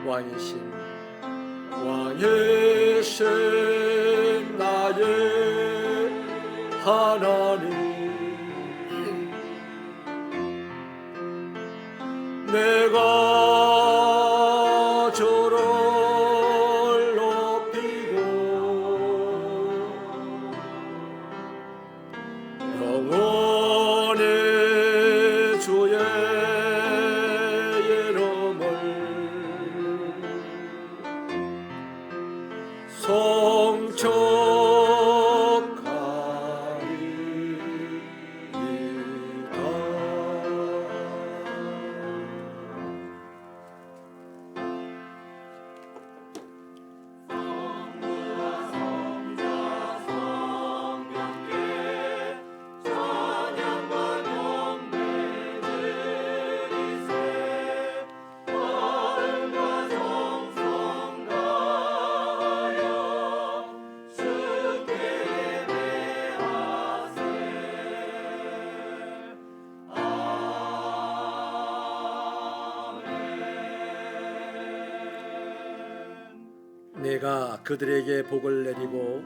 왕이신 나의 하나님, 내가 저를 높이고 영원히 주의 이름을 내가 그들에게 복을 내리고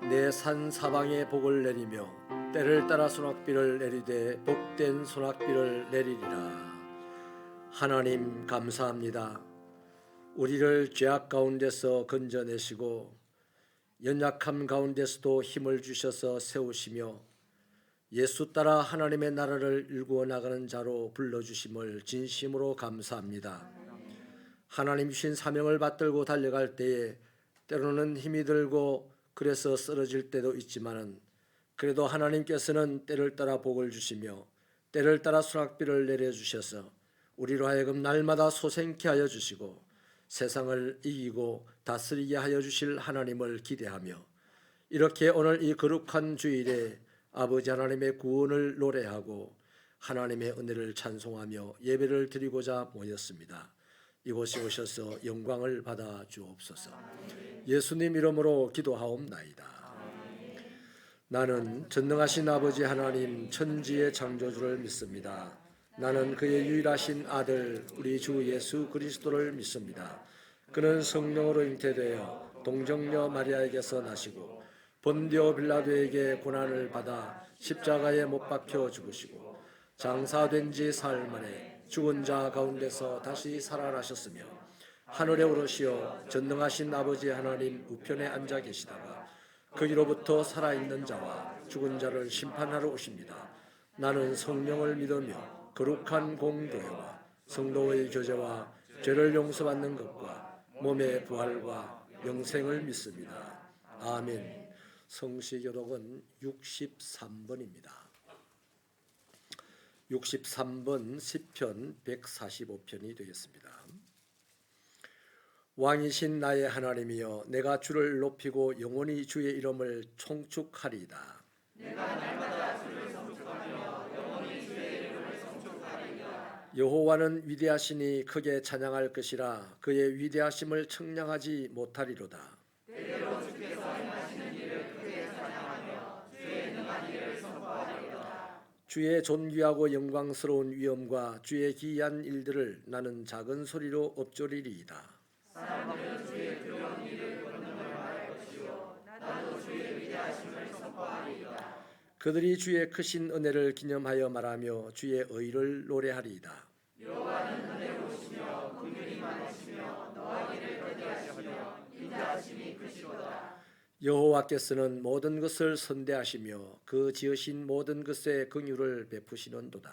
내 산 사방에 복을 내리며 때를 따라 소낙비를 내리되 복된 소낙비를 내리리라. 하나님 감사합니다. 우리를 죄악 가운데서 건져내시고 연약함 가운데서도 힘을 주셔서 세우시며 예수 따라 하나님의 나라를 일구어 나가는 자로 불러주심을 진심으로 감사합니다. 하나님 주신 사명을 받들고 달려갈 때에 때로는 힘이 들고 그래서 쓰러질 때도 있지만은 그래도 하나님께서는 때를 따라 복을 주시며 때를 따라 수락비를 내려주셔서 우리로 하여금 날마다 소생케 하여 주시고 세상을 이기고 다스리게 하여 주실 하나님을 기대하며 이렇게 오늘 이 거룩한 주일에 아버지 하나님의 구원을 노래하고 하나님의 은혜를 찬송하며 예배를 드리고자 모였습니다. 이곳에 오셔서 영광을 받아 주옵소서. 예수님 이름으로 기도하옵나이다. 나는 전능하신 아버지 하나님 천지의 창조주를 믿습니다. 나는 그의 유일하신 아들 우리 주 예수 그리스도를 믿습니다. 그는 성령으로 잉태되어 동정녀 마리아에게서 나시고 본디오 빌라도에게 고난을 받아 십자가에 못 박혀 죽으시고 장사된 지 사흘 만에 죽은 자 가운데서 다시 살아나셨으며 하늘에 오르시어 전능하신 아버지 하나님 우편에 앉아 계시다가 거기로부터 살아있는 자와 죽은 자를 심판하러 오십니다. 나는 성령을 믿으며 거룩한 공교회와 성도의 교제와 죄를 용서받는 것과 몸의 부활과 영생을 믿습니다. 아멘. 성시교독은 63번입니다. 63번 시편 145편이 되겠습니다. 왕이신 나의 하나님이여 내가 주를 높이고 영원히 주의 이름을 총축하리이다. 내가 날마다 주를 성축하며 영원히 주의 이름을 성축하리이다. 여호와는 위대하시니 크게 찬양할 것이라. 그의 위대하심을 청량하지 못하리로다. 때때로 주께서 행하시는 일을 크게 찬양하며 주의 능한 일을 선포하리이다. 주의 존귀하고 영광스러운 위엄과 주의 기이한 일들을 나는 작은 소리로 읊조리리이다. 사람들은 주의 두려운 일을 권능을 말할 것이요 나도 주의 위대하심을 선포하리이다. 그들이 주의 크신 은혜를 기념하여 말하며 주의 의를 노래하리이다. 여호와는 은혜로우시며 긍휼이 많으시며 노하기를 더디하시며 인자하심이 크시로다. 여호와께서는 모든 것을 선대하시며 그 지으신 모든 것에 긍휼을 베푸시는도다.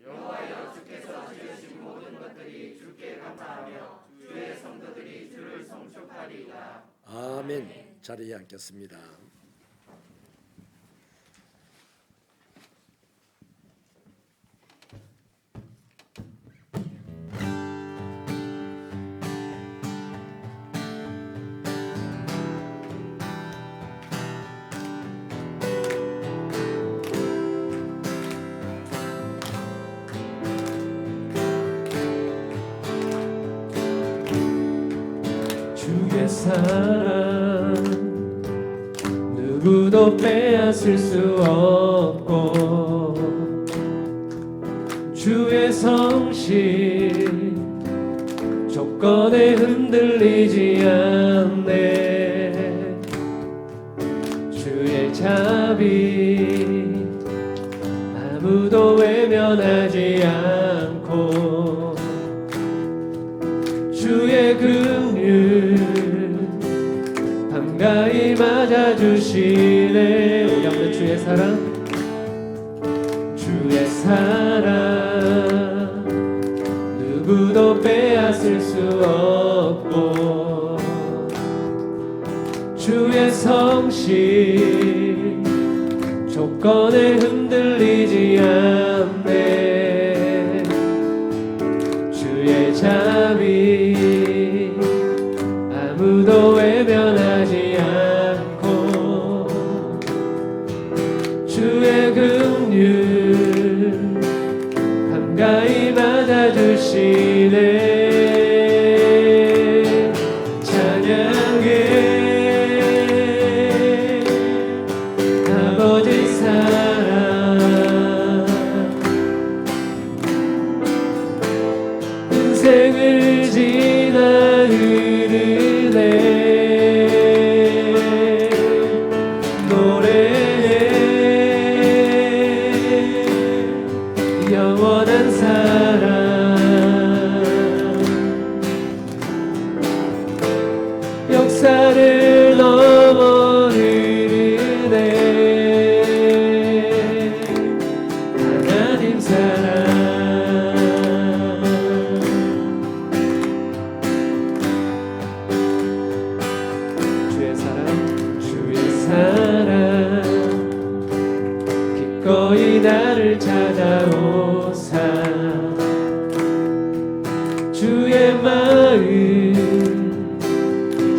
여호와여 주께서 지으신 모든 것들이 주께 감사하며 주의 성도들이 주를 성축하리이다. 아멘. 자리에 앉겠습니다. 주의 사랑 누구도 빼앗을 수 없고 주의 성실 조건에 흔들리지 않네. 주의 자비 아무도 외면하지 않고 주의 긍휼 한가히 맞아주시네. 우리 한번 주의 사랑, 주의 사랑 누구도 빼앗을 수 없고 주의 성실 조건에 흔들리지 않네. 주의 자비 아무도 외면하지 않고 주의 긍휼 한가히 맞아주시네. 찬양해 아버지 사랑. 인생을 지나 흐르네. 노래해 영원한 사랑. 역사를 넘어 흐르네. 하나님 사랑. 주의 사랑, 주의 사랑 기꺼이 나를 찾아오사 주의 마음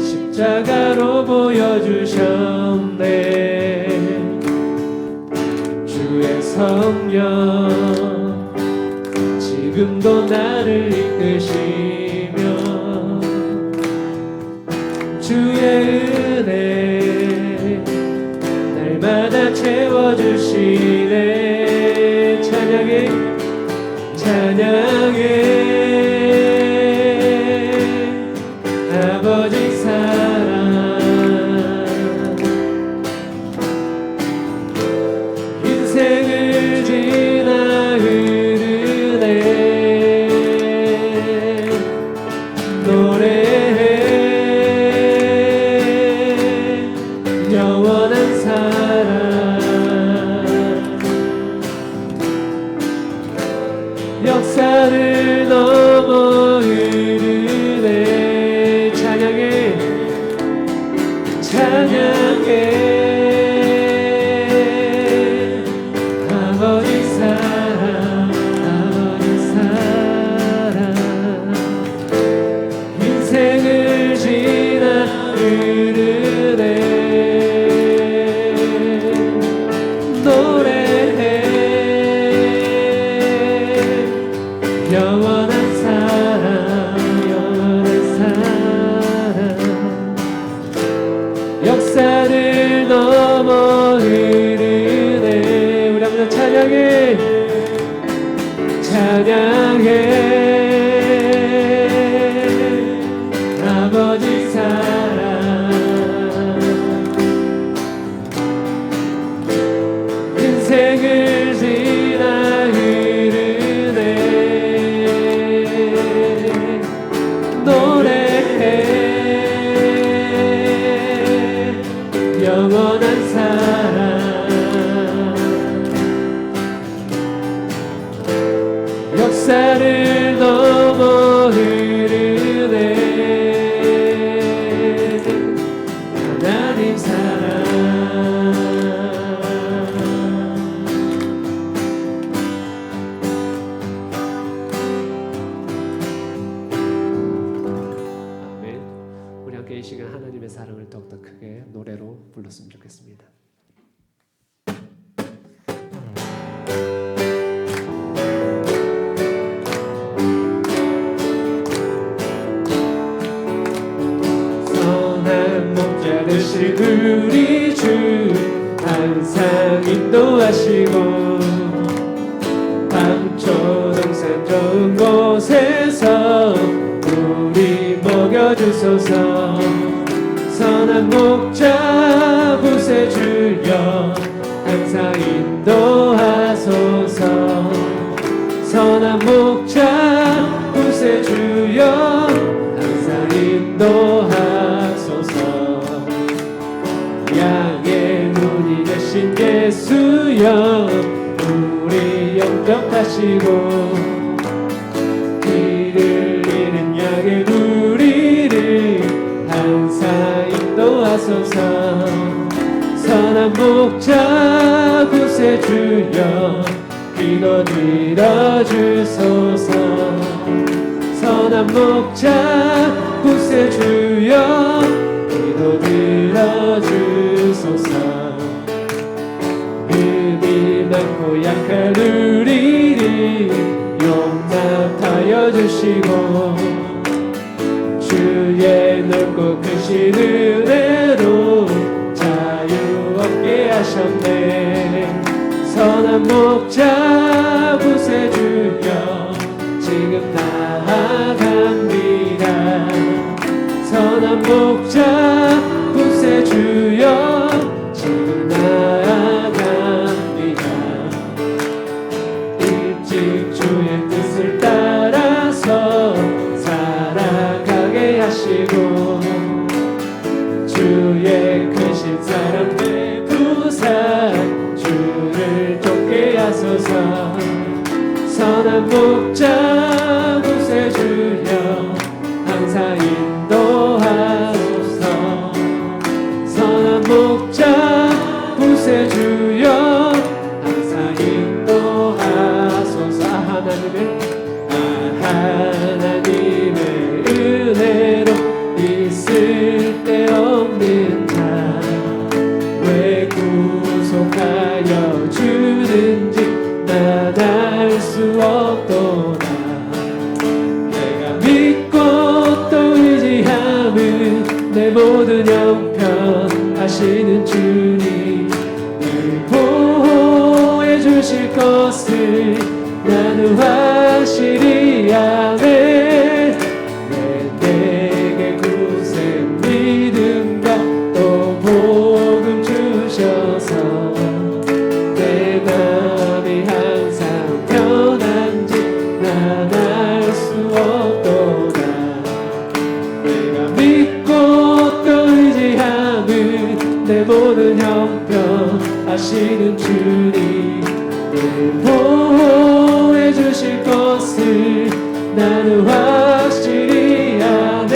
십자가로 보여주셨네. 주의 성령 지금도 나를 이끄시며 주의 은혜 날마다 채워주시네. 찬양해 찬양해 아버지 사랑. 인생을 지나 흐르네. 노래해 영원한 사랑. 역사를 넘어 흐르네. 찬양해 찬양해 아버지 사랑. 아버지 사랑. 인생을 지나 흐르네. 노래해 영원한 사랑. 영원한 사랑. 역사를 넘어 흐르네. 우리 한번 찬양해 찬양해 아버지 사랑. 인생을 지나 흐르네. 노래해 영원한 사랑. 역사를 넘어 흐르네. 하나님 사랑. 아멘. 우리 함께 이 시간 하나님의 사랑을 더욱더 크게 노래로 불렀으면 좋겠습니다. 선한 목자 되실 우리 주 항상 인도하시고 밤초동 산 좋은 곳에서 인도하소서. 선한 목자 붓의 주여 항상 인도하소서. 선한 목자 붓의 주여 항상 인도하소서. 양의 눈이 되신 예수여 우리 영접하시고 길을 잃은 양의 우리를 항상 인도하소서. 선한 목자 굿의 주여 기도 들어주소서. 선한 목자 굿의 주여 기도 들어주소서. 흠이 많고 약한 우리를 용납하여 주시고 주의 넓고 크신 은혜로 자유 얻게 하셨네. 선한 목자 붓의 주여 지금 나아갑니다. 선한 목자 붓의 주여 지금 나아갑니다. 일찍 주의 뜻을 따라서 살아가게 하시고 주의 크신 사랑 베푸사 주를 쫓게 하소서. 선한 목자 붓의 주여 항상 인도하소서. 선한 목자 붓의 주여 항상 인도하소서. 하나님의 은혜로 있을 데 없는 자 왜 구속하여 주는지 난 알 수 없도다. 내가 믿고 또 의지함은 내 모든 형편 하시는 주님 늘 보호해 주실 것을 나는 확실히 아네. 왜 내게 굳은 믿음과 또 복음 주셔서 내 맘이 항상 편한지 난 알 수 없도다. 내가 믿고 또 의지함은 내 모든 형편 하시는 주님 늘 보호해 주실 것을 나는 확실히 아네.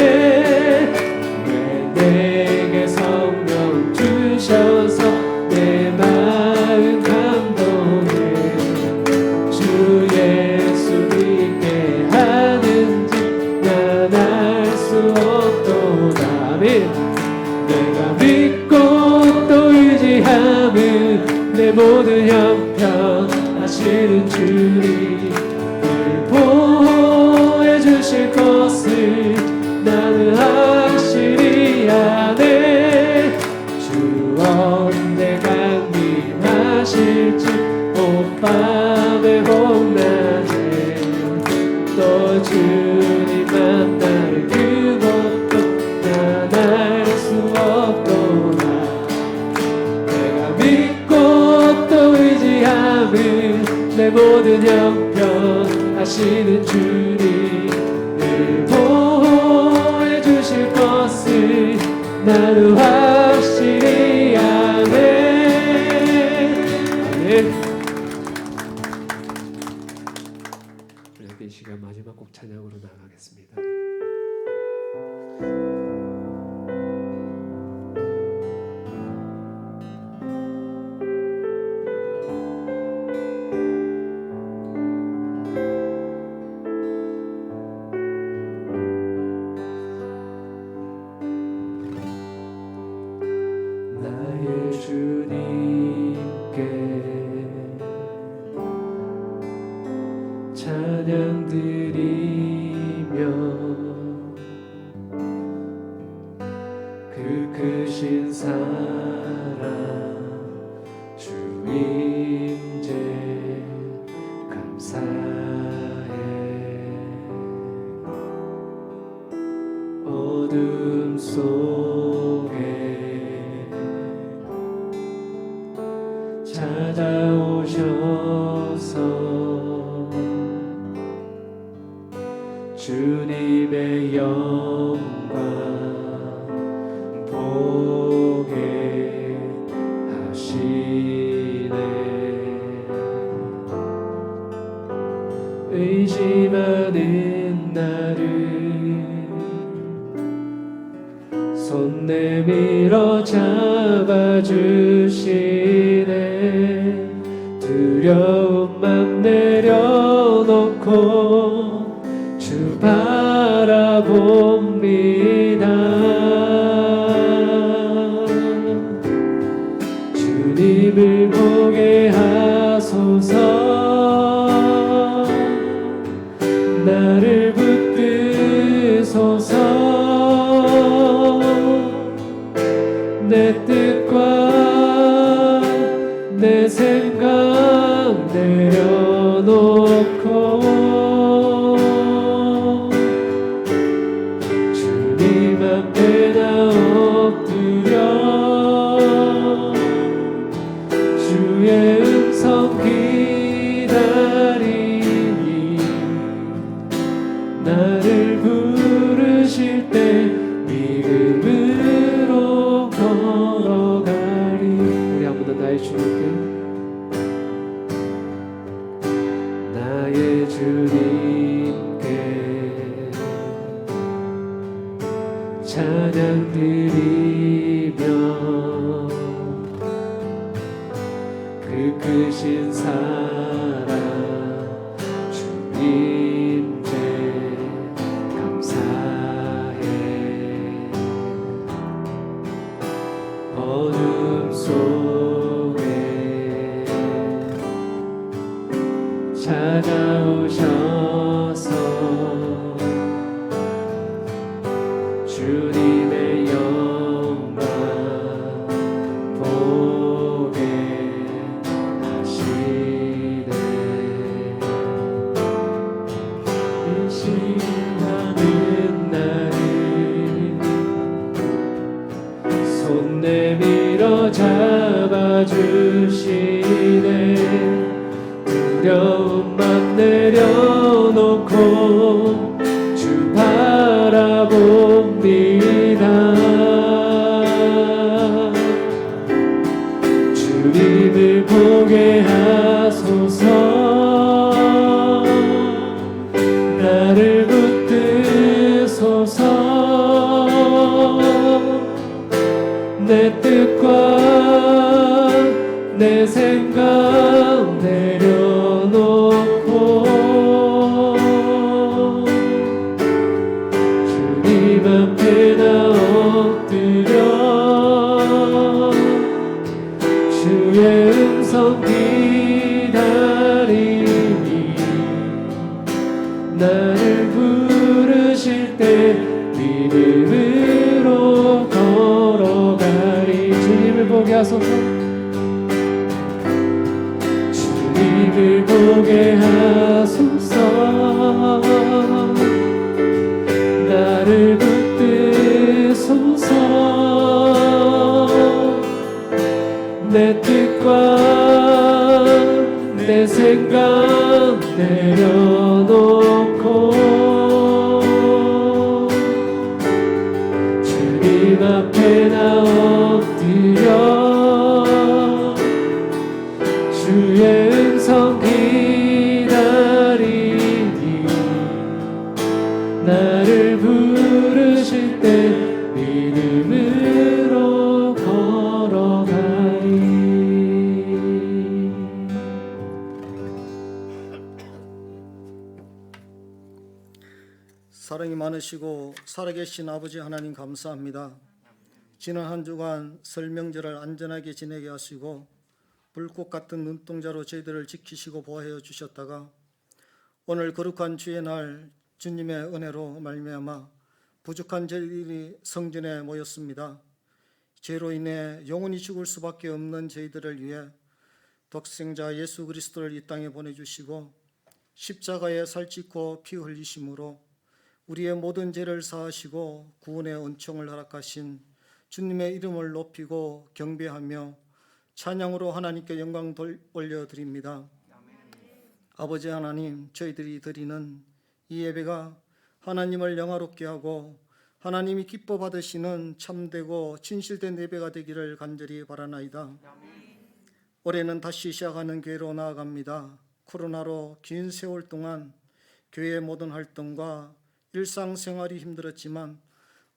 왜 내게 성령 주셔서 내 마음 감동해 주 예수 믿게 하는지 난 알 수 없도다. 아멘. 내가 믿고 또 의지함은 내 모든 형편 하시는 주님 늘 보호해 주실 것을 나는 확실히 아네. 주 언제 강림하실지 오밤에 홍낮에 또 주님 만날 그것도 난 알 수 없도다. 내가 믿고 또 의지함은 내 모든 형편 하시는 주님 늘 보호해 주실 것을 나는 확실히 아네. 아멘. 우리 함께 이 시간 마지막 곡 찬양으로 나가겠습니다. 나의 주님께 찬양 드리며 그 크신 사랑 주 임재 감사해. 어둠 속에 찾아오셔서 주님의 영광 보게 하시네. 의심하는 나를 손 내밀어 잡아주시네. 두려운 맘 내려놓고 주 바라봅니다. 주님을 보게 하소서. 나를 붙드소서. 내 뜻과 내 생각 내려놓고 주님 앞에 나 엎드려 주의 음성 기다리니 나를 부르실 때 믿음으로 걸어가리. 우리 한 번 더 나의 주님께, 나의 주님께 찬양 드리며 그 크신 사랑 주님께 감사해. 어둠 속에 찾아오셔서 주님의 영광 보게 하시네. 의심하는 나를 손 내밀어 잡아주시네. 두려운 맘 내려놓고 주 바라봅니다. 주님을 보게 하소서. 나를 붙드소서. 내 뜻과 내 생각 내려놓고 주님 앞에 나 엎드려 주의 음성 기다리니 나를 부르실 때 믿음으로 걸어가리. 주님을 보게 하소서. 주님을 보게 하소서. 나를 붙드소서. 내 뜻과 내 생각 내려놓고 주님 앞에 나 엎드려 주의 음성 기다리니 나를 부르실 때 믿음으로 걸어가리. 사랑이 많으시고 살아계신 아버지 하나님 감사합니다. 지난 한 주간 설 명절을 안전하게 지내게 하시고 불꽃 같은 눈동자로 저희들을 지키시고 보호하여 주셨다가 오늘 거룩한 주의 날 주님의 은혜로 말미암아 부족한 저희들이 성전에 모였습니다. 죄로 인해 영원히 죽을 수밖에 없는 저희들을 위해 독생자 예수 그리스도를 이 땅에 보내주시고 십자가에 살찌고 피 흘리심으로 우리의 모든 죄를 사하시고 구원의 은총을 허락하신 주님의 이름을 높이고 경배하며 찬양으로 하나님께 영광 올려드립니다. 아버지 하나님, 저희들이 드리는 이 예배가 하나님을 영화롭게 하고 하나님이 기뻐 받으시는 참되고 진실된 예배가 되기를 간절히 바라나이다. 올해는 다시 시작하는 교회로 나아갑니다. 코로나로 긴 세월 동안 교회의 모든 활동과 일상생활이 힘들었지만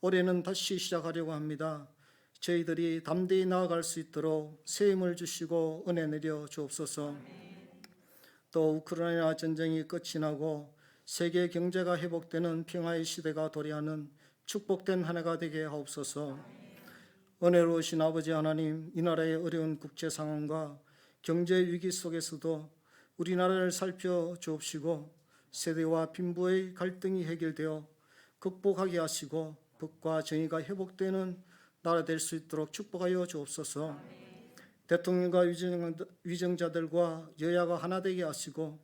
올해는 다시 시작하려고 합니다. 저희들이 담대히 나아갈 수 있도록 새 힘을 주시고 은혜 내려 주옵소서. 또 우크라이나 전쟁이 끝이 나고 세계 경제가 회복되는 평화의 시대가 도래하는 축복된 한 해가 되게 하옵소서. 은혜로우신 아버지 하나님, 이 나라의 어려운 국제 상황과 경제 위기 속에서도 우리나라를 살펴 주옵시고 세대와 빈부의 갈등이 해결되어 극복하게 하시고 법과 정의가 회복되는 나라 될 수 있도록 축복하여 주옵소서. 대통령과 위정자들과 여야가 하나 되게 하시고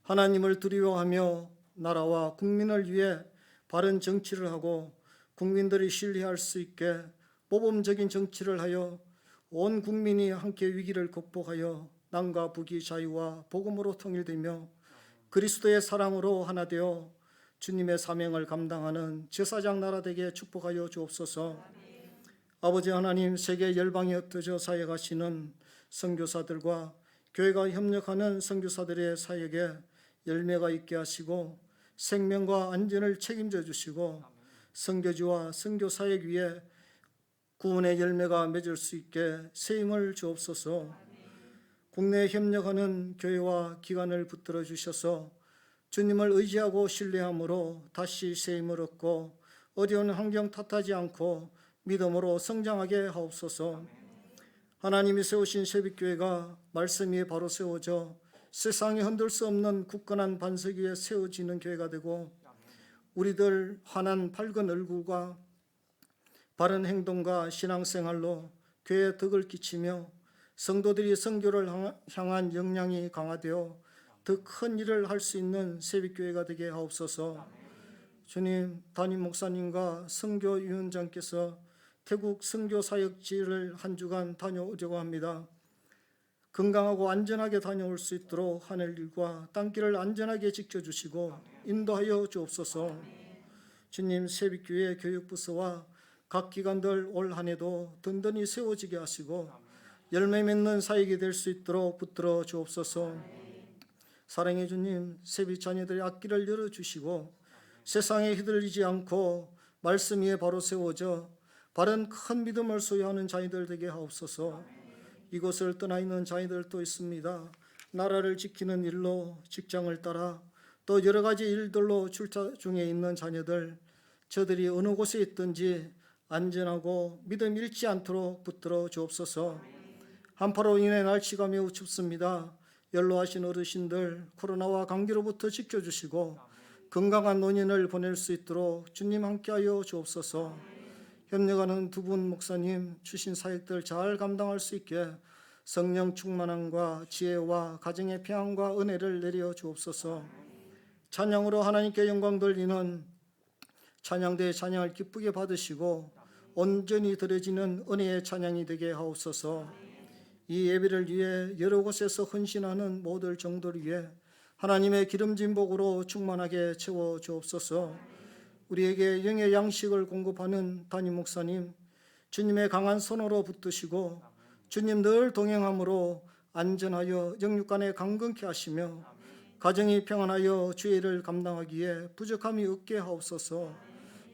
하나님을 두려워하며 나라와 국민을 위해 바른 정치를 하고 국민들이 신뢰할 수 있게 모범적인 정치를 하여 온 국민이 함께 위기를 극복하여 남과 북이 자유와 복음으로 통일되며 그리스도의 사랑으로 하나 되어 주님의 사명을 감당하는 제사장 나라 되게 축복하여 주옵소서. 아버지 하나님, 세계 열방에 흩어져 사역하시는 선교사들과 교회가 협력하는 선교사들의 사역에 열매가 있게 하시고 생명과 안전을 책임져 주시고 선교지와 선교 사역 위에 구원의 열매가 맺을 수 있게 새 힘을 주옵소서. 국내에 협력하는 교회와 기관을 붙들어 주셔서 주님을 의지하고 신뢰함으로 다시 새 힘을 얻고 어려운 환경 탓하지 않고 믿음으로 성장하게 하옵소서. 하나님이 세우신 새벽교회가 말씀 위에 바로 세워져 세상에 흔들 수 없는 굳건한 반석 위에 세워지는 교회가 되고 우리들 환한 밝은 얼굴과 바른 행동과 신앙생활로 교회에 덕을 끼치며 성도들이 선교를 향한 역량이 강화되어 더 큰 일을 할 수 있는 새벽교회가 되게 하옵소서. 주님, 담임 목사님과 선교위원장께서 태국 선교 사역지를 한 주간 다녀오려고 합니다. 건강하고 안전하게 다녀올 수 있도록 하늘일과 땅길을 안전하게 지켜주시고 인도하여 주옵소서. 주님, 새벽교회 교육부서와 각 기관들 올 한 해도 든든히 세워지게 하시고 열매 맺는 사역이 될 수 있도록 붙들어 주옵소서. 사랑의 주님, 새벽 자녀들의 앞길을 열어주시고 세상에 휘둘리지 않고 말씀 위에 바로 세워져 바른 큰 믿음을 소유하는 자녀들 되게 하옵소서. 이곳을 떠나 있는 자녀들도 있습니다. 나라를 지키는 일로 직장을 따라 또 여러 가지 일들로 출타 중에 있는 자녀들, 저들이 어느 곳에 있든지 안전하고 믿음 잃지 않도록 붙들어 주옵소서. 한파로 인해 날씨가 매우 춥습니다. 연로하신 어르신들 코로나와 감기로부터 지켜주시고 건강한 노년을 보낼 수 있도록 주님 함께하여 주옵소서. 협력하는 두 분 목사님 주신 사역들 잘 감당할 수 있게 성령 충만함과 지혜와 가정의 평안과 은혜를 내려 주옵소서. 찬양으로 하나님께 영광 돌리는 찬양대의 찬양을 기쁘게 받으시고 온전히 드려지는 은혜의 찬양이 되게 하옵소서. 이 예배를 위해 여러 곳에서 헌신하는 모든 정도를 위해 하나님의 기름진 복으로 충만하게 채워 주옵소서. 우리에게 영의 양식을 공급하는 담임 목사님, 주님의 강한 손으로 붙드시고 주님 늘 동행함으로 안전하여 영육간에 강건케 하시며 가정이 평안하여 주의 일을 감당하기에 부족함이 없게 하옵소서.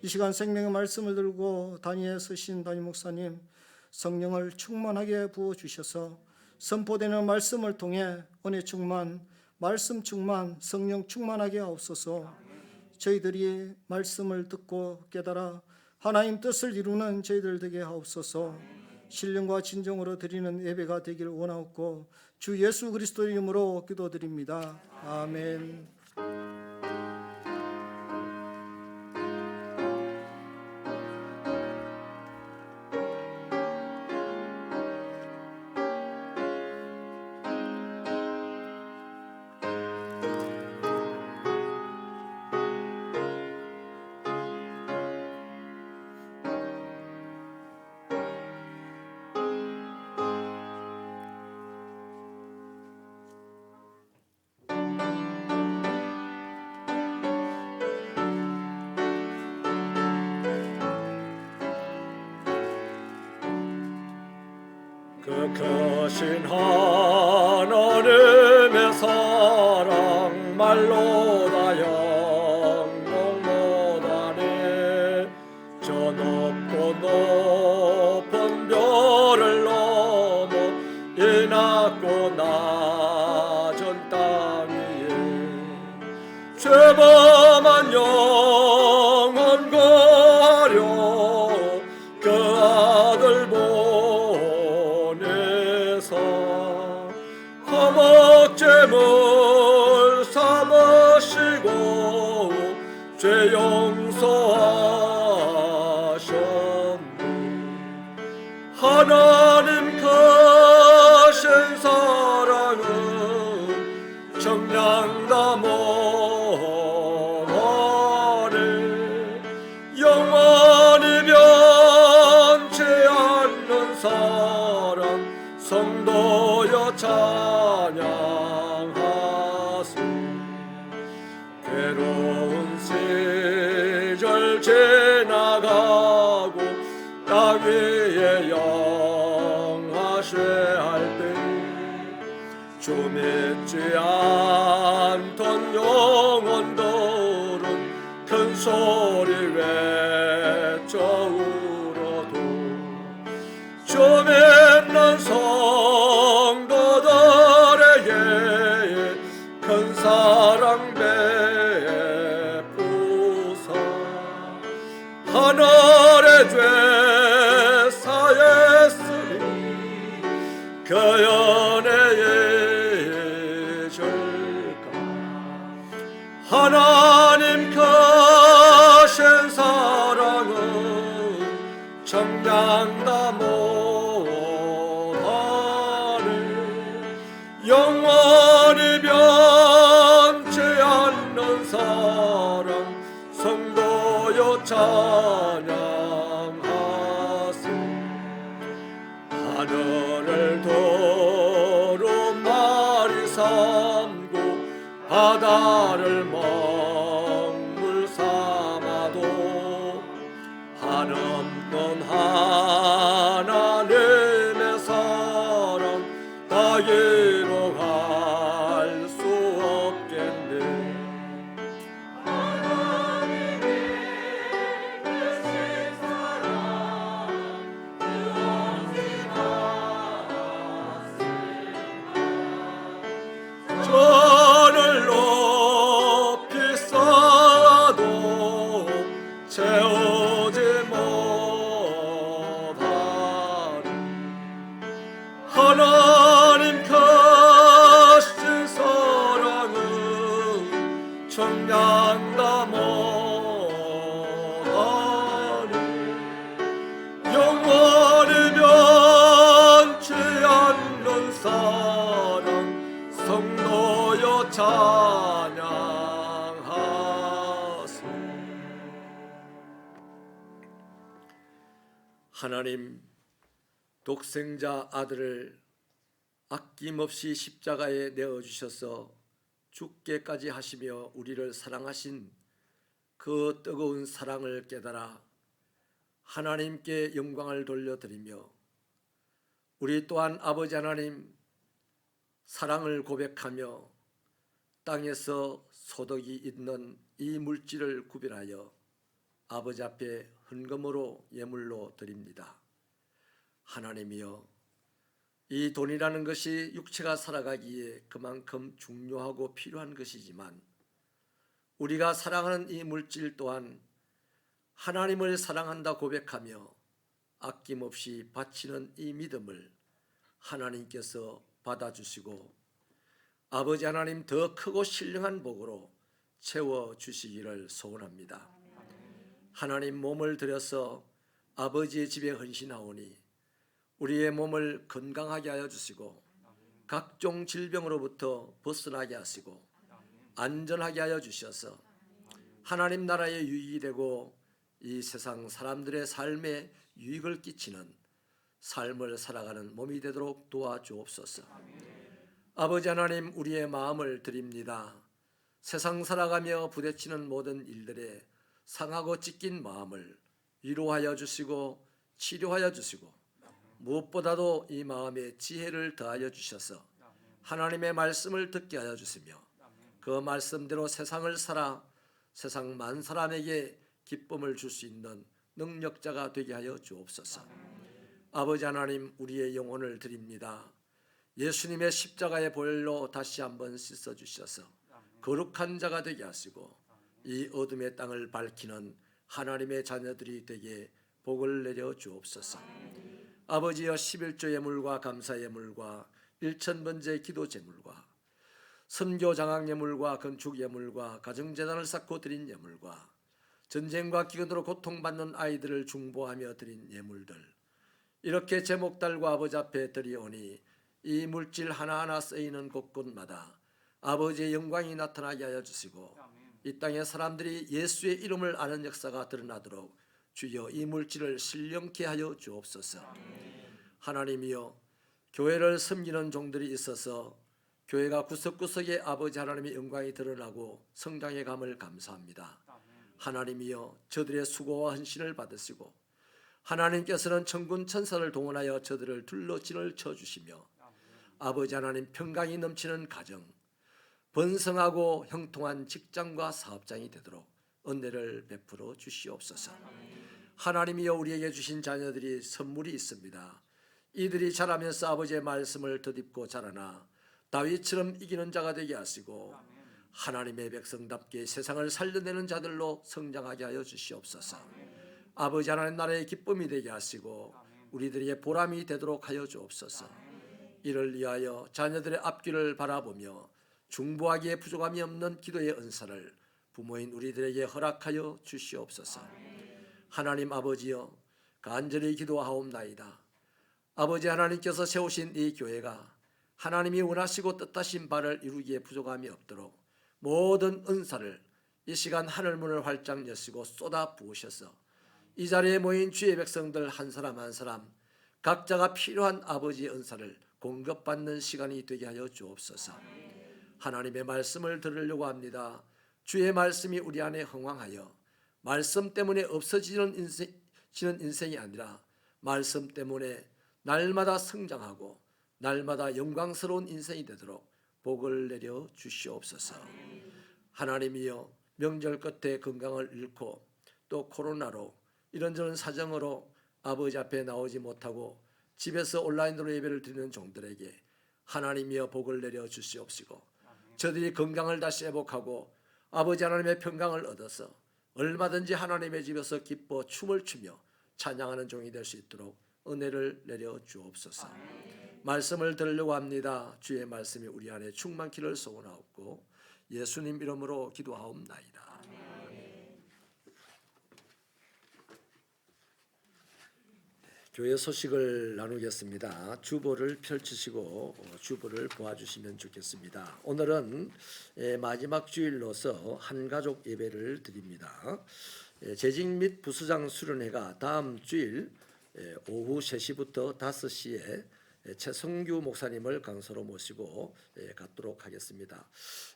이 시간 생명의 말씀을 들고 단위에 서신 담임 목사님, 성령을 충만하게 부어주셔서 선포되는 말씀을 통해 은혜 충만, 말씀 충만, 성령 충만하게 하옵소서. 저희들이 말씀을 듣고 깨달아 하나님 뜻을 이루는 저희들 되게 하옵소서. 신령과 진정으로 드리는 예배가 되기를 원하옵고 주 예수 그리스도 이름으로 기도드립니다. 아멘. 그 크신 하나님의 사랑 말로다 영롱 못하네. 저 높고 높은 별을 넘어 이 낮고 낮은 땅 위에 죄범한 영혼 거하려 그 아들 보내서 허목제물 삼으시고 죄 용서하셨네. 하나님 크신 사랑은 정량다 못하네. 영원히 변치 않는 사랑 성도여 찬양하세. 괴로운 시절 지나가고 땅 위에 영하세 할때 주 믿지 않던 영혼들은 큰 소리 외쳐 울어도 주 믿는 성도들에게 큰 사랑 베푸사 하늘의 죄 사했으니 그 연애의 절가. 하나님 크신 사랑은 정량다 못하네. 영원히 변치 않는 사랑 성도여 찬양하세. 하늘을 두루마리 삼고 바다를 먹물 삼아도 한없는 하나님의 사랑 다 이뤄갈 수 없겠네. 전을 높이 쌓아도 채우지 못하리. 하나님 크신 사랑은 정량다 못하리. 영원히 변치 않는 사랑 성도여 찬양하세. 하나님 독생자 아들을 아낌없이 십자가에 내어주셔서 죽게까지 하시며 우리를 사랑하신 그 뜨거운 사랑을 깨달아 하나님께 영광을 돌려드리며 우리 또한 아버지 하나님 사랑을 고백하며 땅에서 소득이 있는 이 물질을 구별하여 아버지 앞에 헌금으로 예물로 드립니다. 하나님이여, 이 돈이라는 것이 육체가 살아가기에 그만큼 중요하고 필요한 것이지만 우리가 사랑하는 이 물질 또한 하나님을 사랑한다 고백하며 아낌없이 바치는 이 믿음을 하나님께서 받아주시고 아버지 하나님 더 크고 신령한 복으로 채워주시기를 소원합니다. 하나님 몸을 들여서 아버지의 집에 헌신하오니 우리의 몸을 건강하게 하여 주시고 각종 질병으로부터 벗어나게 하시고 안전하게 하여 주셔서 하나님 나라의 유익이 되고 이 세상 사람들의 삶에 유익을 끼치는 삶을 살아가는 몸이 되도록 도와주옵소서. 아버지 하나님, 우리의 마음을 드립니다. 세상 살아가며 부딪히는 모든 일들에 상하고 찢긴 마음을 위로하여 주시고 치료하여 주시고 무엇보다도 이 마음에 지혜를 더하여 주셔서 하나님의 말씀을 듣게 하여 주시며 그 말씀대로 세상을 살아 세상 만 사람에게 기쁨을 줄 수 있는 능력자가 되게 하여 주옵소서. 아버지 하나님, 우리의 영혼을 드립니다. 예수님의 십자가의 보혈로 다시 한번 씻어 주셔서 거룩한 자가 되게 하시고 이 어둠의 땅을 밝히는 하나님의 자녀들이 되게 복을 내려 주옵소서. 아버지여, 11조 예물과 감사 예물과 일천번제 기도 제물과 선교 장학 예물과 건축 예물과 가정재단을 쌓고 드린 예물과 전쟁과 기근으로 고통받는 아이들을 중보하며 드린 예물들, 이렇게 제목달과 아버지 앞에 드리오니 이 물질 하나하나 쓰이는 곳곳마다 아버지의 영광이 나타나게 하여 주시고 이 땅의 사람들이 예수의 이름을 아는 역사가 드러나도록 주여 이 물질을 신령케 하여 주옵소서. 하나님이여, 교회를 섬기는 종들이 있어서 교회가 구석구석에 아버지 하나님의 영광이 드러나고 성장해 감을 감사합니다. 하나님이여, 저들의 수고와 헌신을 받으시고 하나님께서는 천군 천사를 동원하여 저들을 둘러 진을 쳐주시며 아버지 하나님, 평강이 넘치는 가정, 번성하고 형통한 직장과 사업장이 되도록 은혜를 베풀어 주시옵소서. 하나님이여, 우리에게 주신 자녀들이 선물이 있습니다. 이들이 자라면서 아버지의 말씀을 덧입고 자라나 다윗처럼 이기는 자가 되게 하시고 하나님의 백성답게 세상을 살려내는 자들로 성장하게 하여 주시옵소서. 아버지 하나님 나라의 기쁨이 되게 하시고 우리들에게 보람이 되도록 하여 주옵소서. 이를 위하여 자녀들의 앞길을 바라보며 중보하기에 부족함이 없는 기도의 은사를 부모인 우리들에게 허락하여 주시옵소서. 하나님 아버지여, 간절히 기도하옵나이다. 아버지 하나님께서 세우신 이 교회가 하나님이 원하시고 뜻하신 바를 이루기에 부족함이 없도록 모든 은사를 이 시간 하늘문을 활짝 여시고 쏟아 부으셔서 이 자리에 모인 주의 백성들 한 사람 한 사람 각자가 필요한 아버지의 은사를 공급받는 시간이 되게 하여 주옵소서. 하나님의 말씀을 들으려고 합니다. 주의 말씀이 우리 안에 흥왕하여 말씀 때문에 없어지는 인생이 아니라 말씀 때문에 날마다 성장하고 날마다 영광스러운 인생이 되도록 복을 내려 주시옵소서. 하나님이여, 명절 끝에 건강을 잃고 또 코로나로 이런저런 사정으로 아버지 앞에 나오지 못하고 집에서 온라인으로 예배를 드리는 종들에게 하나님이여 복을 내려 주시옵시고 저들이 건강을 다시 회복하고 아버지 하나님의 평강을 얻어서 얼마든지 하나님의 집에서 기뻐 춤을 추며 찬양하는 종이 될 수 있도록 은혜를 내려 주옵소서. 말씀을 들으려고 합니다. 주의 말씀이 우리 안에 충만키를 소원하옵고 예수님 이름으로 기도하옵나이다. 교회 소식을 나누겠습니다. 주보를 펼치시고 주보를 보아주시면 좋겠습니다. 오늘은 마지막 주일로서 한가족 예배를 드립니다. 재직 및 부수장 수련회가 다음 주일 오후 3시부터 5시에 최성규 목사님을 강사로 모시고 갖도록 하겠습니다.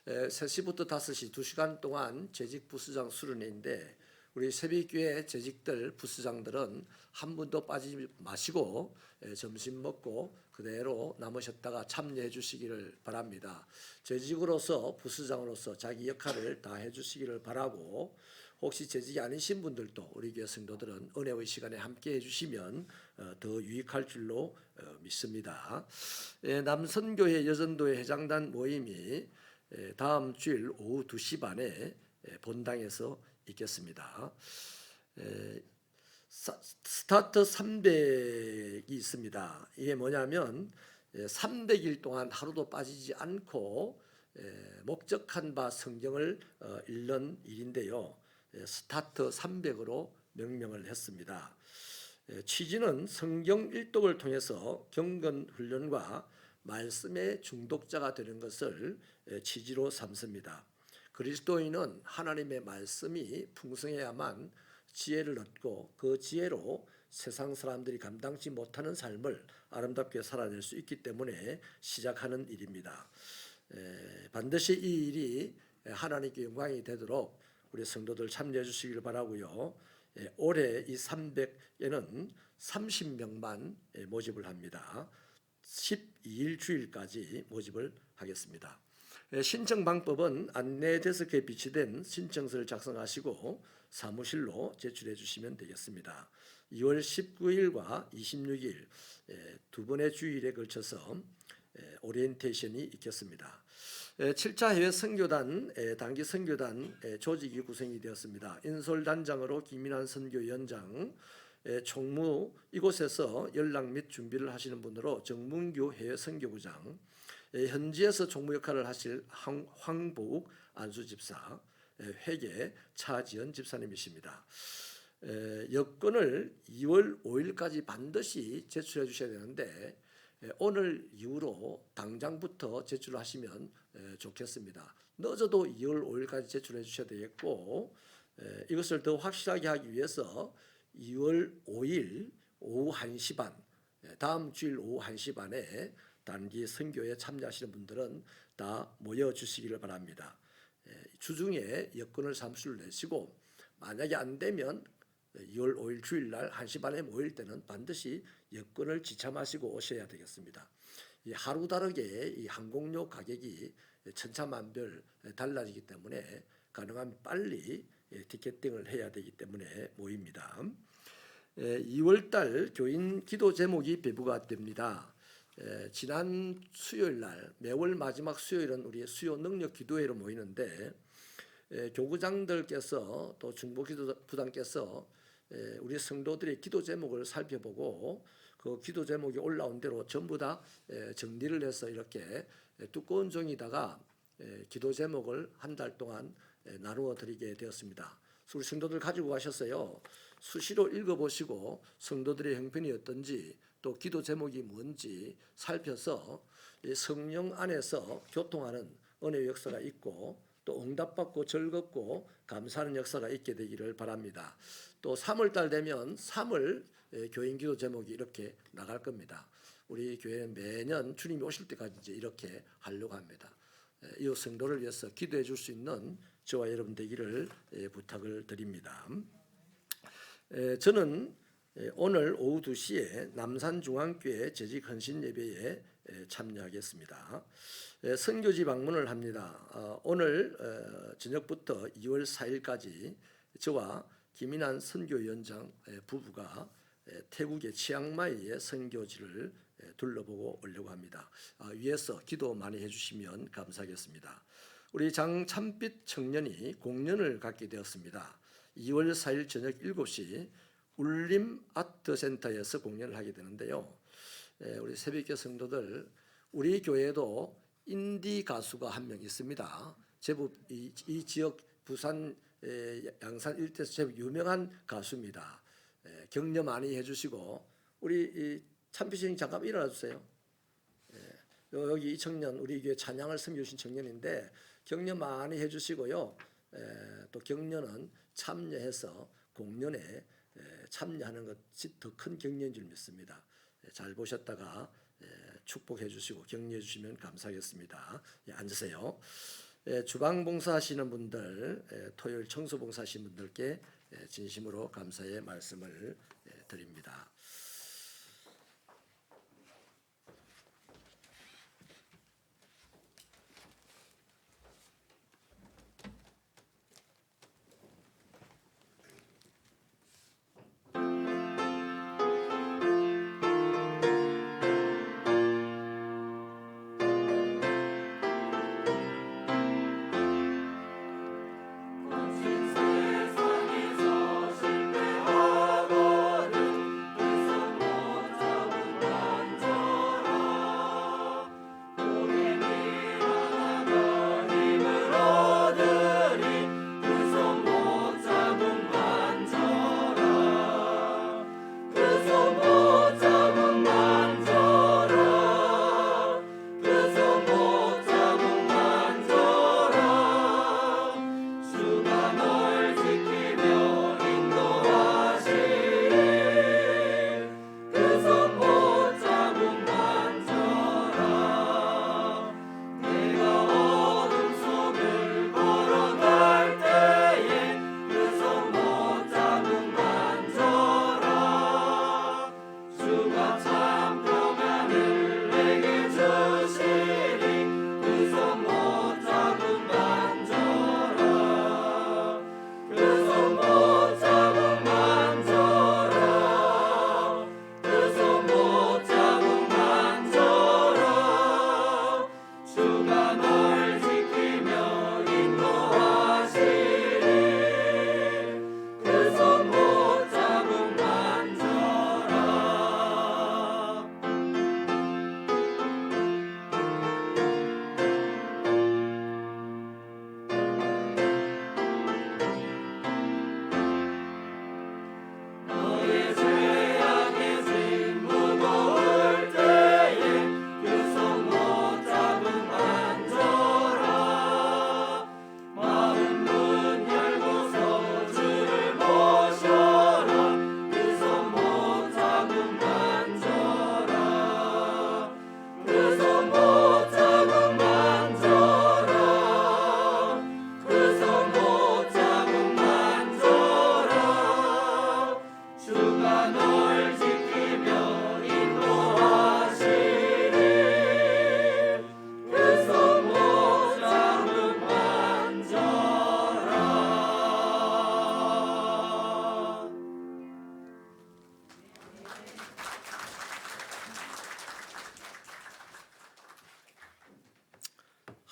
3시부터 5시 2시간 동안 재직 부수장 수련회인데 우리 새벽교회 재직들 부수장들은 한 분도 빠지지 마시고 점심 먹고 그대로 남으셨다가 참여해 주시기를 바랍니다. 재직으로서 부수장으로서 자기 역할을 다 해주시기를 바라고 혹시 재직이 아니신 분들도 우리 교회 성도들은 은혜의 시간에 함께 해주시면 더 유익할 줄로 믿습니다. 남선교회 여전도회 회장단 모임이 다음 주일 오후 2시 반에 본당에서 있겠습니다. 스타트 300이 있습니다. 이게 뭐냐면 300일 동안 하루도 빠지지 않고 목적한 바 성경을 읽는 일인데요. 스타트 300으로 명명을 했습니다. 취지는 성경 일독을 통해서 경건 훈련과 말씀의 중독자가 되는 것을 취지로 삼습니다. 그리스도인은 하나님의 말씀이 풍성해야만 지혜를 얻고 그 지혜로 세상 사람들이 감당치 못하는 삶을 아름답게 살아낼 수 있기 때문에 시작하는 일입니다. 반드시 이 일이 하나님께 영광이 되도록 우리 성도들 참여해 주시길 바라고요. 올해 이 300에는 30명만 모집을 합니다. 12일 주일까지 모집을 하겠습니다. 신청 방법은 안내 데스크에 비치된 신청서를 작성하시고 사무실로 제출해 주시면 되겠습니다. 2월 19일과 26일 두 번의 주일에 걸쳐서 오리엔테이션이 있겠습니다. 7차 해외 선교단 단기 선교단 조직이 구성이 되었습니다. 인솔단장으로 김인환 선교위원장, 총무 이곳에서 연락 및 준비를 하시는 분으로 정문규 해외 선교부장, 현지에서 총무 역할을 하실 황보욱 안수집사, 회계 차지연 집사님이십니다. 여건을 2월 5일까지 반드시 제출해 주셔야 되는데 오늘 이후로 당장부터 제출하시면 좋겠습니다. 늦어도 2월 5일까지 제출해 주셔야 되겠고, 이것을 더 확실하게 하기 위해서 2월 5일 오후 1시 반, 다음 주일 오후 1시 반에 단기 선교에 참여하시는 분들은 다 모여주시기를 바랍니다. 주중에 여건을 삼수를 내시고 만약에 안 되면 2월 5일 주일날 1시 반에 모일 때는 반드시 여건을 지참하시고 오셔야 되겠습니다. 하루 다르게 이 항공료 가격이 천차만별 달라지기 때문에 가능하면 빨리 티켓팅을 해야 되기 때문에 모입니다. 2월달 교인 기도 제목이 배부가 됩니다. 지난 수요일날 매월 마지막 수요일은 우리 수요 능력 기도회로 모이는데 교구장들께서 또 중보기도부단께서 우리 성도들의 기도 제목을 살펴보고 그 기도 제목이 올라온 대로 전부 다 정리를 해서 이렇게 두꺼운 종이다가 기도 제목을 한 달 동안 나누어 드리게 되었습니다. 우리 성도들 가지고 가셨어요. 수시로 읽어보시고 성도들의 형편이 어떤지 또 기도 제목이 뭔지 살펴서 성령 안에서 교통하는 은혜의 역사가 있고 또 응답받고 즐겁고 감사하는 역사가 있게 되기를 바랍니다. 또 3월달 되면 3월 교인 기도 제목이 이렇게 나갈 겁니다. 우리 교회는 매년 주님이 오실 때까지 이제 이렇게 하려고 합니다. 이 성도를 위해서 기도해 줄 수 있는 저와 여러분 되기를 부탁을 드립니다. 저는 오늘 오후 2시에 남산중앙교회 재직 헌신 예배에 참여하겠습니다. 선교지 방문을 합니다. 오늘 저녁부터 2월 4일까지 저와 김인환 선교위원장 부부가 태국의 치앙마이의 선교지를 둘러보고 오려고 합니다. 위에서 기도 많이 해주시면 감사하겠습니다. 우리 장찬빛 청년이 공연을 갖게 되었습니다. 2월 4일 저녁 7시 울림 아트센터에서 공연을 하게 되는데요. 우리 새벽교 성도들, 우리 교회에도 인디 가수가 한 명 있습니다. 제법 이 지역 부산 양산 일대에서 제법 유명한 가수입니다. 격려 많이 해주시고 우리 찬빛이 잠깐 일어나 주세요. 여기 이 청년 우리 교회 찬양을 섬겨주신 청년인데 격려 많이 해주시고요. 또 격려는 참여해서 공연에 참여하는 것이 더 큰 격려인 줄 믿습니다. 잘 보셨다가 축복해 주시고 격려해 주시면 감사하겠습니다. 앉으세요. 주방 봉사하시는 분들, 토요일 청소 봉사하시는 분들께 진심으로 감사의 말씀을 드립니다. 거친 세상에서 실패하고는 그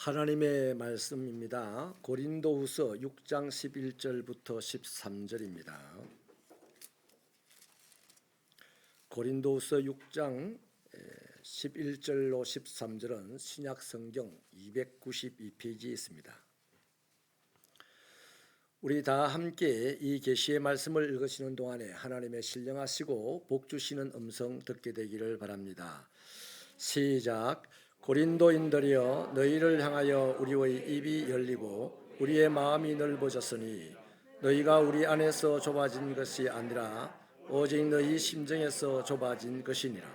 하나님의 말씀입니다. 고린도후서 6장 11절부터 13절입니다. 고린도후서 6장 11절로 13절은 신약 성경 292페이지에 있습니다. 우리 다 함께 이 계시의 말씀을 읽으시는 동안에 하나님의 신령하시고 복 주시는 음성 듣게 되기를 바랍니다. 시작. 고린도인들이여, 너희를 향하여 우리의 입이 열리고 우리의 마음이 넓어졌으니 너희가 우리 안에서 좁아진 것이 아니라 오직 너희 심정에서 좁아진 것이니라.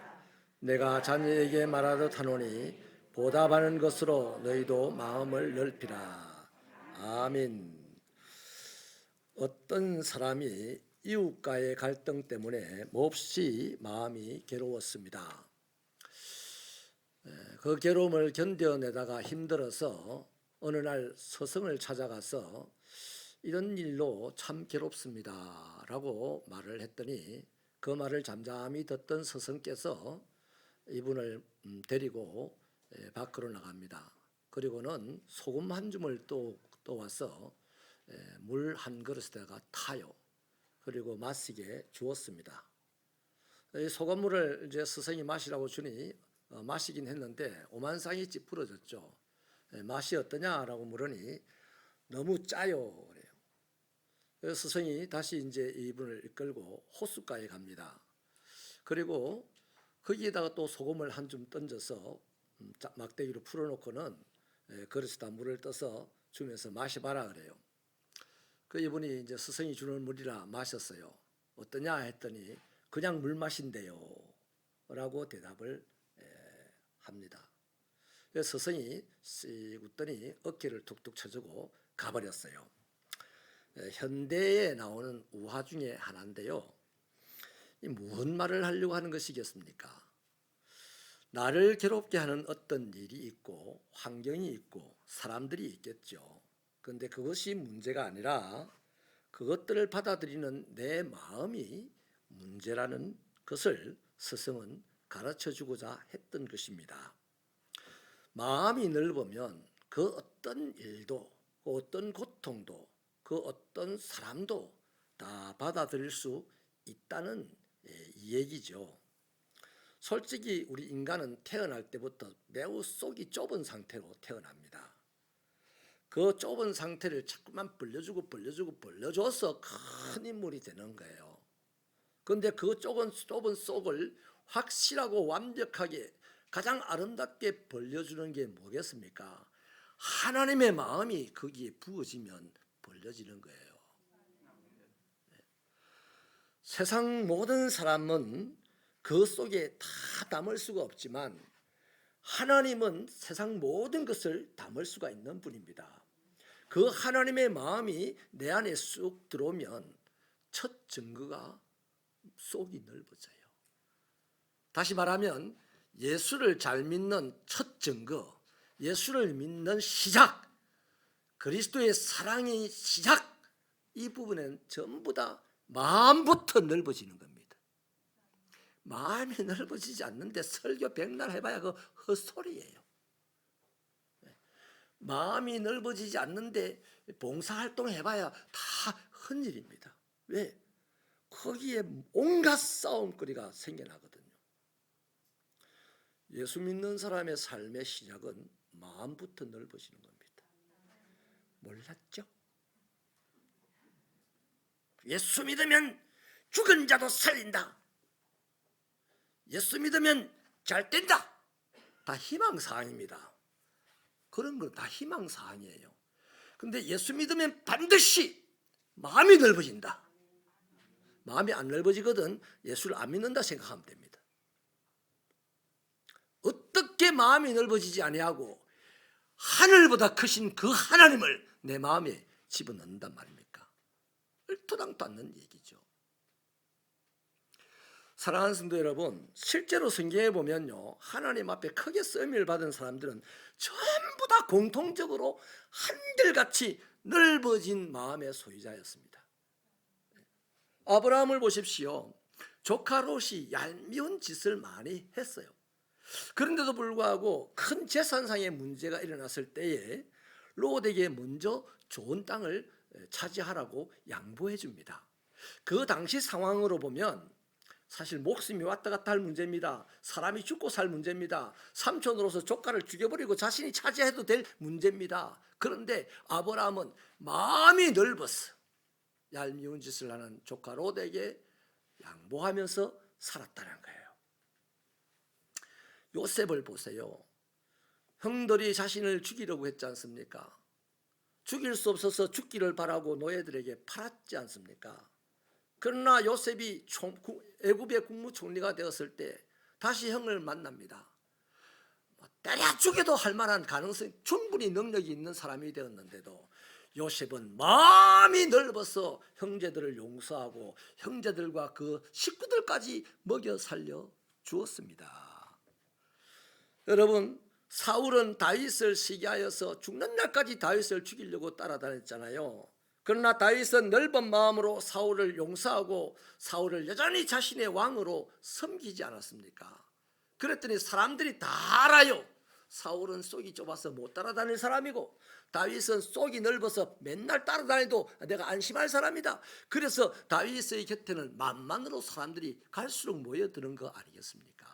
내가 자녀에게 말하듯 하노니 보답하는 것으로 너희도 마음을 넓히라. 아멘. 어떤 사람이 이웃과의 갈등 때문에 몹시 마음이 괴로웠습니다. 그 괴로움을 견뎌내다가 힘들어서 어느 날 스승을 찾아가서 이런 일로 참 괴롭습니다 라고 말을 했더니 그 말을 잠잠히 듣던 스승께서 이분을 데리고 밖으로 나갑니다. 그리고는 소금 한 줌을 또 와서 물 한 그릇에다가 타요. 그리고 마시게 주었습니다. 이 소금물을 이제 스승이 마시라고 주니 마시긴 했는데 오만상이 찌푸러졌죠. 맛이 어떠냐라고 물으니 너무 짜요 그래요. 그래서 스승이 다시 이제 이분을 이끌고 호숫가에 갑니다. 그리고 거기에다가 또 소금을 한 줌 던져서 막대기로 풀어놓고는 그릇에다 물을 떠서 주면서 마셔봐라 그래요. 그 이분이 이제 스승이 주는 물이라 마셨어요. 어떠냐 했더니 그냥 물 맛인데요 라고 대답을 합니다. 그래서 스승이 씩 웃더니 어깨를 툭툭 쳐주고 가버렸어요. 현대에 나오는 우화 중에 하나인데요. 이 무슨 말을 하려고 하는 것이겠습니까? 나를 괴롭게 하는 어떤 일이 있고 환경이 있고 사람들이 있겠죠. 그런데 그것이 문제가 아니라 그것들을 받아들이는 내 마음이 문제라는 것을 스승은 가르쳐주고자 했던 것입니다. 마음이 넓으면 그 어떤 일도, 그 어떤 고통도, 그 어떤 사람도 다 받아들일 수 있다는 이 얘기죠. 솔직히 우리 인간은 태어날 때부터 매우 속이 좁은 상태로 태어납니다. 그 좁은 상태를 자꾸만 벌려줘서 큰 인물이 되는 거예요. 그런데 그 좁은 속을 확실하고 완벽하게 가장 아름답게 벌려주는 게 뭐겠습니까? 하나님의 마음이 거기에 부어지면 벌려지는 거예요. 세상 모든 사람은 그 속에 다 담을 수가 없지만 하나님은 세상 모든 것을 담을 수가 있는 분입니다. 그 하나님의 마음이 내 안에 쑥 들어오면 첫 증거가 속이 넓어져요. 다시 말하면 예수를 잘 믿는 첫 증거, 예수를 믿는 시작, 그리스도의 사랑의 시작, 이 부분은 전부 다 마음부터 넓어지는 겁니다. 마음이 넓어지지 않는데 설교 백날 해봐야 그 헛소리예요. 마음이 넓어지지 않는데 봉사활동 해봐야 다 헛일입니다. 왜? 거기에 온갖 싸움거리가 생겨나거든요. 예수 믿는 사람의 삶의 시작은 마음부터 넓어지는 겁니다. 몰랐죠? 예수 믿으면 죽은 자도 살린다. 예수 믿으면 잘 된다. 다 희망사항입니다. 그런 건 다 희망사항이에요. 그런데 예수 믿으면 반드시 마음이 넓어진다. 마음이 안 넓어지거든 예수를 안 믿는다 생각하면 됩니다. 어떻게 마음이 넓어지지 아니하고 하늘보다 크신 그 하나님을 내 마음에 집어넣는단 말입니까? 얼토당도 않는 얘기죠. 사랑하는 성도 여러분, 실제로 성경에 보면요, 하나님 앞에 크게 쓰임을 받은 사람들은 전부 다 공통적으로 한결같이 넓어진 마음의 소유자였습니다. 아브라함을 보십시오. 조카 롯이 얄미운 짓을 많이 했어요. 그런데도 불구하고 큰 재산상의 문제가 일어났을 때에 롯에게 먼저 좋은 땅을 차지하라고 양보해 줍니다. 그 당시 상황으로 보면 사실 목숨이 왔다 갔다 할 문제입니다. 사람이 죽고 살 문제입니다. 삼촌으로서 조카를 죽여버리고 자신이 차지해도 될 문제입니다. 그런데 아브라함은 마음이 넓어서 얄미운 짓을 하는 조카 롯에게 양보하면서 살았다는 거예요. 요셉을 보세요. 형들이 자신을 죽이려고 했지 않습니까? 죽일 수 없어서 죽기를 바라고 노예들에게 팔았지 않습니까? 그러나 요셉이 애굽의 국무총리가 되었을 때 다시 형을 만납니다. 때려 죽여도 할 만한 가능성이 충분히 능력이 있는 사람이 되었는데도 요셉은 마음이 넓어서 형제들을 용서하고 형제들과 그 식구들까지 먹여 살려 주었습니다. 여러분, 사울은 다윗을 시기하여서 죽는 날까지 다윗을 죽이려고 따라다녔잖아요. 그러나 다윗은 넓은 마음으로 사울을 용서하고 사울을 여전히 자신의 왕으로 섬기지 않았습니까? 그랬더니 사람들이 다 알아요. 사울은 속이 좁아서 못 따라다닐 사람이고 다윗은 속이 넓어서 맨날 따라다녀도 내가 안심할 사람이다. 그래서 다윗의 곁에는 만만으로 사람들이 갈수록 모여드는 거 아니겠습니까?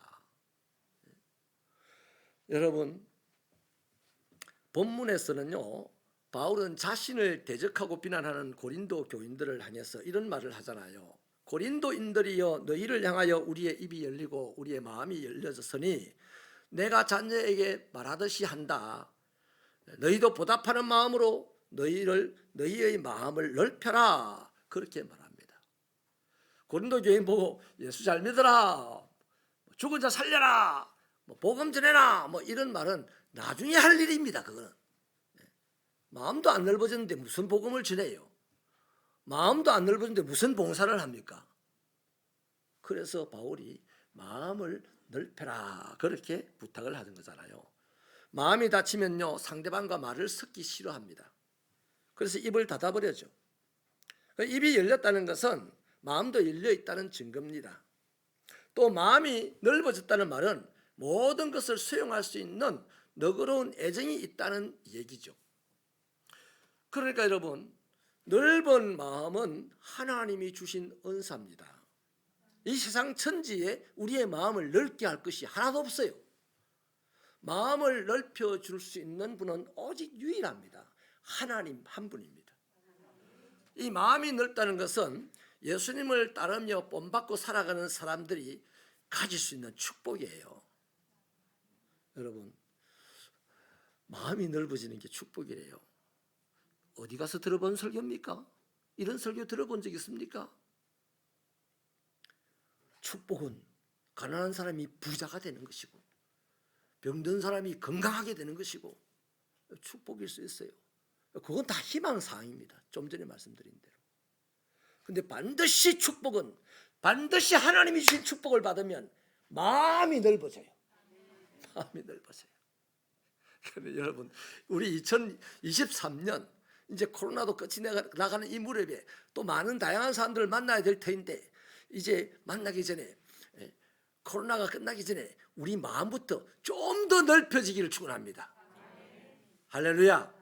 여러분, 본문에서는요, 바울은 자신을 대적하고 비난하는 고린도 교인들을 향해서 이런 말을 하잖아요. 고린도인들이여, 너희를 향하여 우리의 입이 열리고 우리의 마음이 열려졌으니 내가 자녀에게 말하듯이 한다. 너희도 보답하는 마음으로 너희의 마음을 넓혀라. 그렇게 말합니다. 고린도 교인 보고 예수 잘 믿어라, 죽은 자 살려라, 복음 전해라, 이런 말은 나중에 할 일입니다. 그거는 마음도 안 넓어졌는데 무슨 복음을 전해요? 마음도 안 넓어졌는데 무슨 봉사를 합니까? 그래서 바울이 마음을 넓혀라 그렇게 부탁을 하는 거잖아요. 마음이 닫히면요, 상대방과 말을 섞기 싫어합니다. 그래서 입을 닫아버려죠. 입이 열렸다는 것은 마음도 열려 있다는 증거입니다. 또 마음이 넓어졌다는 말은 모든 것을 수용할 수 있는 너그러운 애정이 있다는 얘기죠. 그러니까 여러분, 넓은 마음은 하나님이 주신 은사입니다. 이 세상 천지에 우리의 마음을 넓게 할 것이 하나도 없어요. 마음을 넓혀 줄 수 있는 분은 오직 유일합니다. 하나님 한 분입니다. 이 마음이 넓다는 것은 예수님을 따르며 본받고 살아가는 사람들이 가질 수 있는 축복이에요. 여러분, 마음이 넓어지는 게 축복이래요. 어디 가서 들어본 설교입니까? 이런 설교 들어본 적 있습니까? 축복은 가난한 사람이 부자가 되는 것이고 병든 사람이 건강하게 되는 것이고 축복일 수 있어요. 그건 다 희망사항입니다. 좀 전에 말씀드린 대로. 근데 반드시 축복은 반드시 하나님이 주신 축복을 받으면 마음이 넓어져요. 마음이 넓어져요. 그런데 여러분, 우리 2023년 이제 코로나도 끝이 나가는 이 무렵에 또 많은 다양한 사람들을 만나야 될 텐데 이제 만나기 전에 코로나가 끝나기 전에 우리 마음부터 좀 더 넓혀지기를 축원합니다. 할렐루야.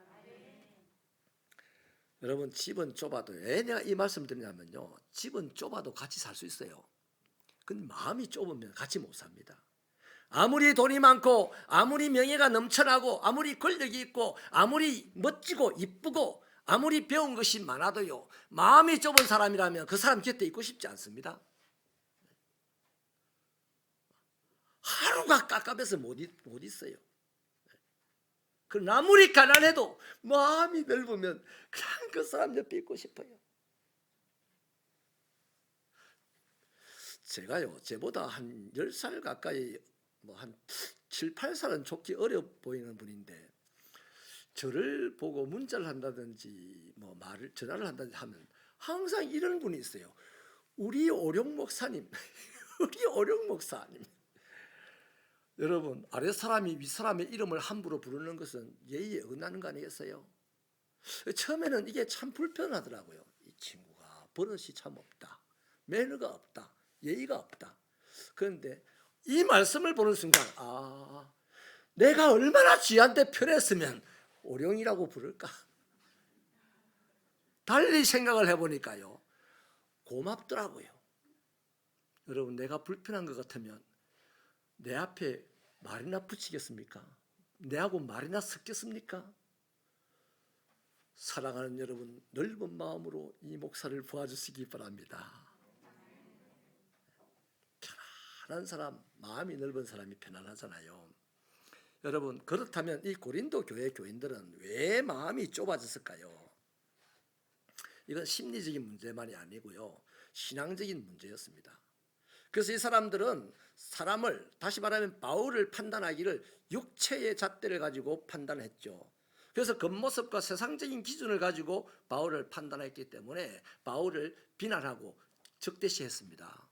여러분, 집은 좁아도 왜 내가 이 말씀을 드리냐면요, 집은 좁아도 같이 살 수 있어요. 근데 마음이 좁으면 같이 못 삽니다. 아무리 돈이 많고 아무리 명예가 넘쳐나고 아무리 권력이 있고 아무리 멋지고 이쁘고 아무리 배운 것이 많아도요, 마음이 좁은 사람이라면 그 사람 곁에 있고 싶지 않습니다. 하루가 깝깝해서 못 있어요. 그러나 아무리 가난해도 마음이 넓으면 그냥 그 사람 옆에 있고 싶어요. 제가요, 제보다 한 10살 가까이 한 7, 8살은 좋기 어려 보이는 분인데 저를 보고 문자를 한다든지 전화를 한다든지 하면 항상 이런 분이 있어요. 우리 오룡 목사님, 우리 오룡 목사님. 여러분, 아래 사람이 위 사람의 이름을 함부로 부르는 것은 예의에 어긋나는 거 아니겠어요? 처음에는 이게 참 불편하더라고요. 이 친구가 버릇이 참 없다, 매너가 없다, 예의가 없다. 그런데 이 말씀을 보는 순간 내가 얼마나 쥐한테 편했으면 오룡이라고 부를까? 달리 생각을 해보니까요, 고맙더라고요. 여러분, 내가 불편한 것 같으면 내 앞에 말이나 붙이겠습니까? 내하고 말이나 섞겠습니까? 사랑하는 여러분, 넓은 마음으로 이 목사를 도와주시기 바랍니다. 편안한 사람, 마음이 넓은 사람이 편안하잖아요. 여러분, 그렇다면 이 고린도 교회 교인들은 왜 마음이 좁아졌을까요? 이건 심리적인 문제만이 아니고요, 신앙적인 문제였습니다. 그래서 이 사람들은 사람을, 다시 말하면 바울을 판단하기를 육체의 잣대를 가지고 판단했죠. 그래서 겉모습과 세상적인 기준을 가지고 바울을 판단했기 때문에 바울을 비난하고 적대시했습니다.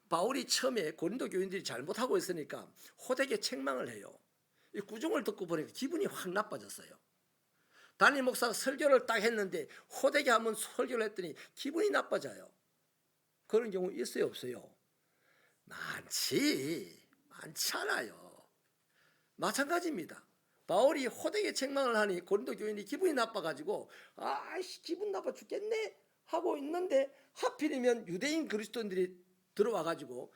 바울이 처음에 고린도 교인들이 잘못하고 있으니까 호되게 책망을 해요. 이 구중을 듣고 보니까 기분이 확 나빠졌어요. 담임 목사가 설교를 딱 했는데 호되게 한번 설교를 했더니 기분이 나빠져요. 그런 경우 있어요, 없어요? 많지 않아요. 마찬가지입니다. 바울이 호되게 책망을 하니 고린도 교인이 기분이 나빠가지고 아이씨 기분 나빠 죽겠네 하고 있는데 하필이면 유대인 그리스도인들이 들어와가지고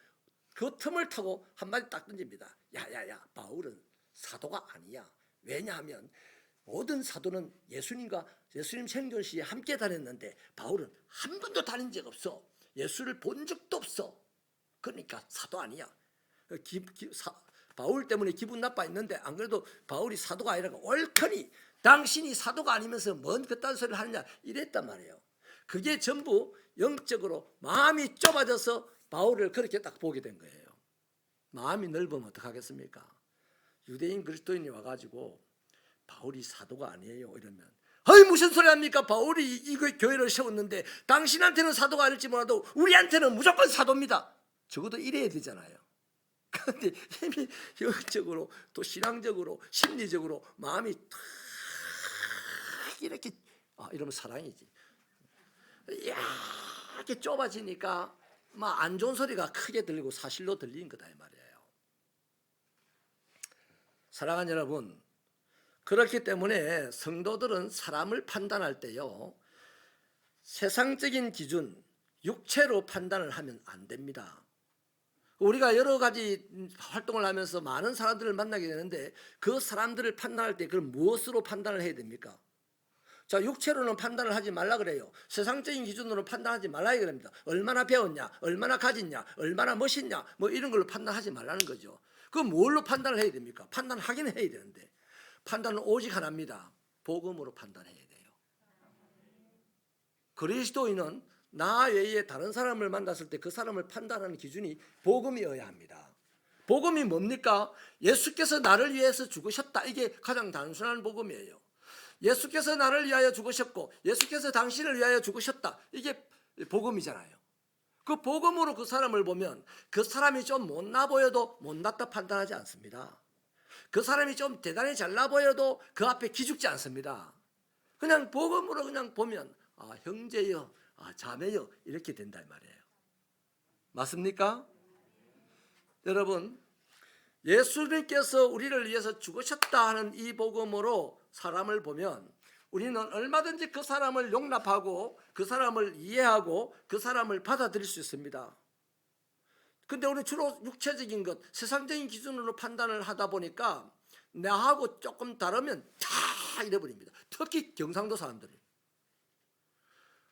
그 틈을 타고 한마디 딱 던집니다. 야야야, 바울은 사도가 아니야. 왜냐하면 모든 사도는 예수님 생존 시에 함께 다녔는데 바울은 한 번도 다닌 적 없어. 예수를 본 적도 없어. 그러니까 사도 아니야. 바울 때문에 기분 나빠 있는데 안 그래도 바울이 사도가 아니라 옳거니 당신이 사도가 아니면서 뭔 그딴 소리를 하느냐 이랬단 말이에요. 그게 전부 영적으로 마음이 좁아져서 바울을 그렇게 딱 보게 된 거예요. 마음이 넓으면 어떡하겠습니까? 유대인 그리스도인이 와가지고 바울이 사도가 아니에요 이러면 어이 무슨 소리 합니까? 바울이 이거 교회를 세웠는데 당신한테는 사도가 아닐지 몰라도 우리한테는 무조건 사도입니다. 적어도 이래야 되잖아요. 그런데 이미 영적으로 또 신앙적으로 심리적으로 마음이 탁 이렇게 이러면 사랑이지. 이렇게 좁아지니까 막 안 좋은 소리가 크게 들리고 사실로 들린 거다 이 말이에요. 사랑하는 여러분, 그렇기 때문에 성도들은 사람을 판단할 때요, 세상적인 기준, 육체로 판단을 하면 안 됩니다. 우리가 여러 가지 활동을 하면서 많은 사람들을 만나게 되는데 그 사람들을 판단할 때 그걸 무엇으로 판단을 해야 됩니까? 자, 육체로는 판단을 하지 말라 그래요. 세상적인 기준으로 판단하지 말라 그럽니다. 얼마나 배웠냐, 얼마나 가졌냐, 얼마나 멋있냐, 뭐 이런 걸로 판단하지 말라는 거죠. 그럼 뭘로 판단을 해야 됩니까? 판단하기는 해야 되는데 판단은 오직 하나입니다. 복음으로 판단해야 돼요. 그리스도인은 나 외에 다른 사람을 만났을 때 그 사람을 판단하는 기준이 복음이어야 합니다. 복음이 뭡니까? 예수께서 나를 위해서 죽으셨다. 이게 가장 단순한 복음이에요. 예수께서 나를 위하여 죽으셨고 예수께서 당신을 위하여 죽으셨다. 이게 복음이잖아요. 그 복음으로 그 사람을 보면 그 사람이 좀 못나 보여도 못났다 판단하지 않습니다. 그 사람이 좀 대단히 잘나 보여도 그 앞에 기죽지 않습니다. 그냥 복음으로 그냥 보면 형제여, 자매여 이렇게 된다 이 말이에요. 맞습니까? 여러분, 예수님께서 우리를 위해서 죽으셨다 하는 이 복음으로 사람을 보면 우리는 얼마든지 그 사람을 용납하고 그 사람을 이해하고 그 사람을 받아들일 수 있습니다. 근데 우리 주로 육체적인 것, 세상적인 기준으로 판단을 하다 보니까 나하고 조금 다르면 다 이래버립니다. 특히 경상도 사람들이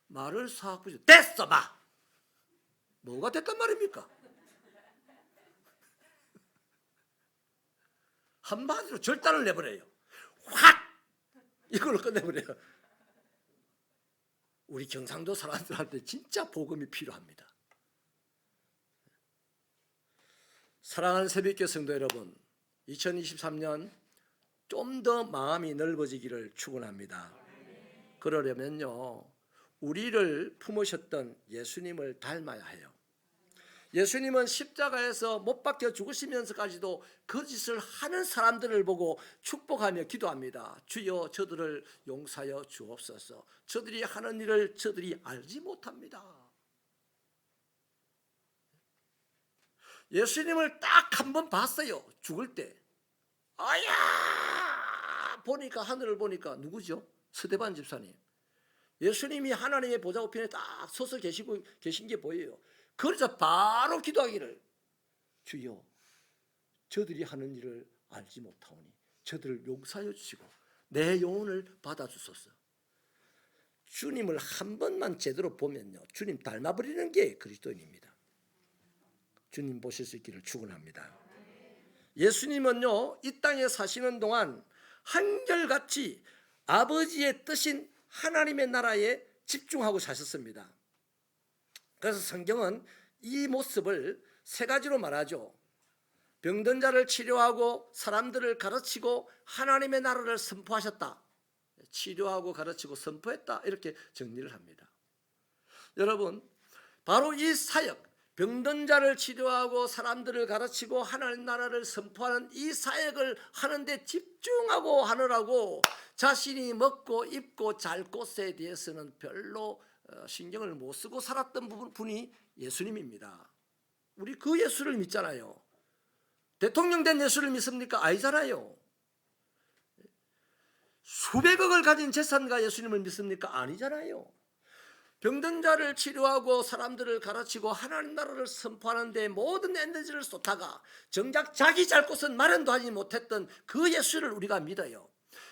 말을 싹 붙여 됐어 마 뭐가 됐단 말입니까? 한마디로 절단을 내버려요. 확 이걸로 끝내버려요. 우리 경상도 사람들한테 진짜 복음이 필요합니다. 사랑하는 새벽교 성도 여러분, 2023년 좀 더 마음이 넓어지기를 축원합니다. 그러려면요, 우리를 품으셨던 예수님을 닮아야 해요. 예수님은 십자가에서 못 박혀 죽으시면서까지도 거짓을 하는 사람들을 보고 축복하며 기도합니다. 주여 저들을 용서하여 주옵소서. 저들이 하는 일을 저들이 알지 못합니다. 예수님을 딱 한 번 봤어요. 죽을 때. 아야! 보니까 하늘을 보니까 누구죠? 스데반 집사님. 예수님이 하나님의 보좌 우편에 딱 서서 계신 게 보여요. 그러자 바로 기도하기를, 주여 저들이 하는 일을 알지 못하오니 저들을 용서하여 주시고 내 영혼을 받아주소서. 주님을 한 번만 제대로 보면요, 주님 닮아버리는 게 그리스도인입니다. 주님 보실 수 있기를 축원합니다. 예수님은요, 이 땅에 사시는 동안 한결같이 아버지의 뜻인 하나님의 나라에 집중하고 사셨습니다. 그래서 성경은 이 모습을 세 가지로 말하죠. 병든 자를 치료하고 사람들을 가르치고 하나님의 나라를 선포하셨다. 치료하고 가르치고 선포했다. 이렇게 정리를 합니다. 여러분, 바로 이 사역, 병든 자를 치료하고 사람들을 가르치고 하나님 나라를 선포하는 이 사역을 하는데 집중하고 하느라고 자신이 먹고 입고 잘 곳에 대해서는 별로 신경을 못 쓰고 살았던 분이 예수님입니다. 우리 그 예수를 믿잖아요. 대통령 된 예수를 믿습니까? 아니잖아요. 수백억을 가진 재산가 예수님을 믿습니까? 아니잖아요. 병든 자를 치료하고 사람들을 가르치고 하나님 나라를 선포하는 데 모든 에너지를 쏟다가 정작 자기 잘 곳은 마련도 하지 못했던 그 예수를 우리가 믿어요.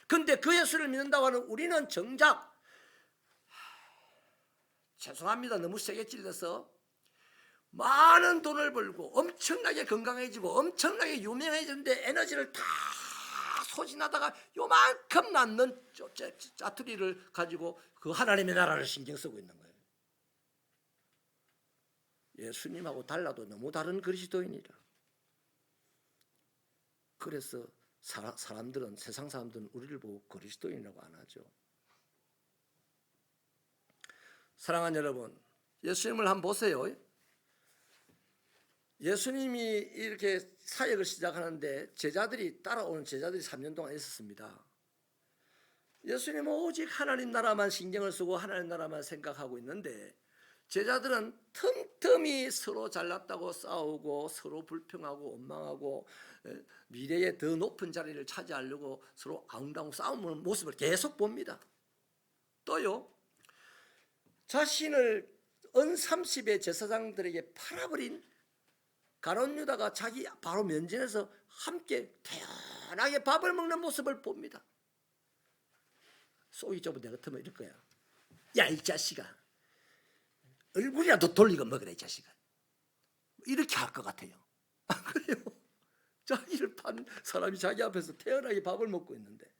그런데 그 예수를 믿는다고 하는 우리는 정작, 죄송합니다, 너무 세게 찔려서 많은 돈을 벌고 엄청나게 건강해지고 엄청나게 유명해지는데 에너지를 다 소진하다가 요만큼 남는 짜투리를 가지고 그 하나님의 나라를 신경 쓰고 있는 거예요. 예수님하고 달라도 너무 다른 그리스도인이라. 그래서 사람들은, 세상 사람들은 우리를 보고 그리스도인이라고 안 하죠. 사랑하는 여러분, 예수님을 한번 보세요. 예수님이 이렇게 사역을 시작하는데 따라오는 제자들이 3년 동안 있었습니다. 예수님은 오직 하나님 나라만 신경을 쓰고 하나님 나라만 생각하고 있는데 제자들은 틈틈이 서로 잘났다고 싸우고 서로 불평하고 원망하고 미래에 더 높은 자리를 차지하려고 서로 아웅다웅 싸우는 모습을 계속 봅니다. 또요, 자신을 은30의 제사장들에게 팔아버린 가룟 유다가 자기 바로 면전에서 함께 태연하게 밥을 먹는 모습을 봅니다. 속이 좁은 내 같으면 이럴 거야. 야, 이 자식아, 얼굴이라도 돌리고 먹으라, 이 자식아. 이렇게 할 것 같아요. 안 그래요? 자기를 판 사람이 자기 앞에서 태연하게 밥을 먹고 있는데,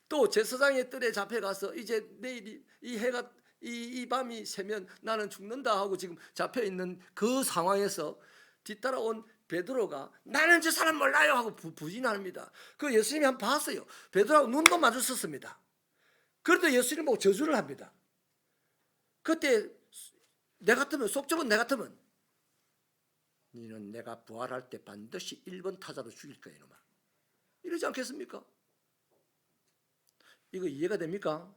또 제사장의 뜰에 잡혀가서 이제 내일이 이 밤이 새면 나는 죽는다 하고 지금 잡혀 있는 그 상황에서 뒤따라온 베드로가 나는 저 사람 몰라요 하고 부진합니다. 그 예수님이 한번 봤어요. 베드로하고 눈도 마주쳤습니다. 그래도 예수님 보고 저주를 합니다. 그때 내 같으면, 속 좁은 내 같으면, 너는 내가 부활할 때 반드시 1번 타자로 죽일 거야 이놈아, 이러지 않겠습니까? 이거 이해가 됩니까?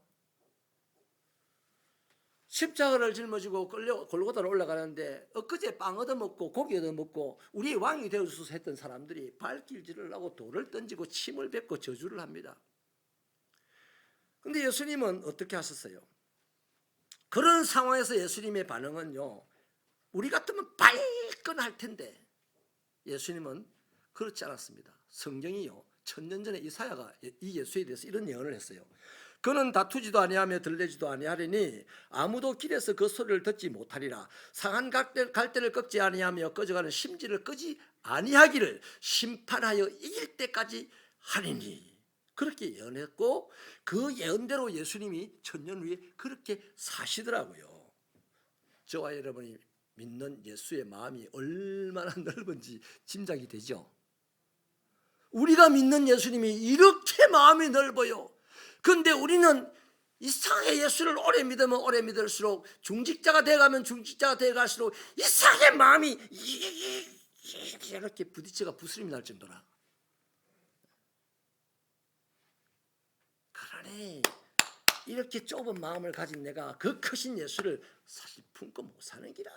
십자가를 짊어지고 골고다로 올라가는데 엊그제 빵 얻어먹고 고기 얻어먹고 우리의 왕이 되어주소서 했던 사람들이 발길질을 하고 돌을 던지고 침을 뱉고 저주를 합니다. 그런데 예수님은 어떻게 하셨어요? 그런 상황에서 예수님의 반응은요, 우리 같으면 발끈할 텐데 예수님은 그렇지 않았습니다. 성경이요, 1000년 전에 이사야가 이 예수에 대해서 이런 예언을 했어요. 그는 다투지도 아니하며 들레지도 아니하리니 아무도 길에서 그 소리를 듣지 못하리라. 상한 갈대를 꺾지 아니하며 꺼져가는 심지를 끄지 아니하기를 심판하여 이길 때까지 하리니. 그렇게 예언했고 그 예언대로 예수님이 1000년 후에 그렇게 사시더라고요. 저와 여러분이 믿는 예수의 마음이 얼마나 넓은지 짐작이 되죠. 우리가 믿는 예수님이 이렇게 마음이 넓어요. 그런데 우리는 이상하게 예수를 오래 믿으면 오래 믿을수록, 중직자가 돼가면 중직자가 돼갈수록 이상하게 마음이 이렇게 부딪혀가 부스럼이 날 정도라. 그러네, 이렇게 좁은 마음을 가진 내가 그 크신 예수를 사실 품고 못 사는 기라.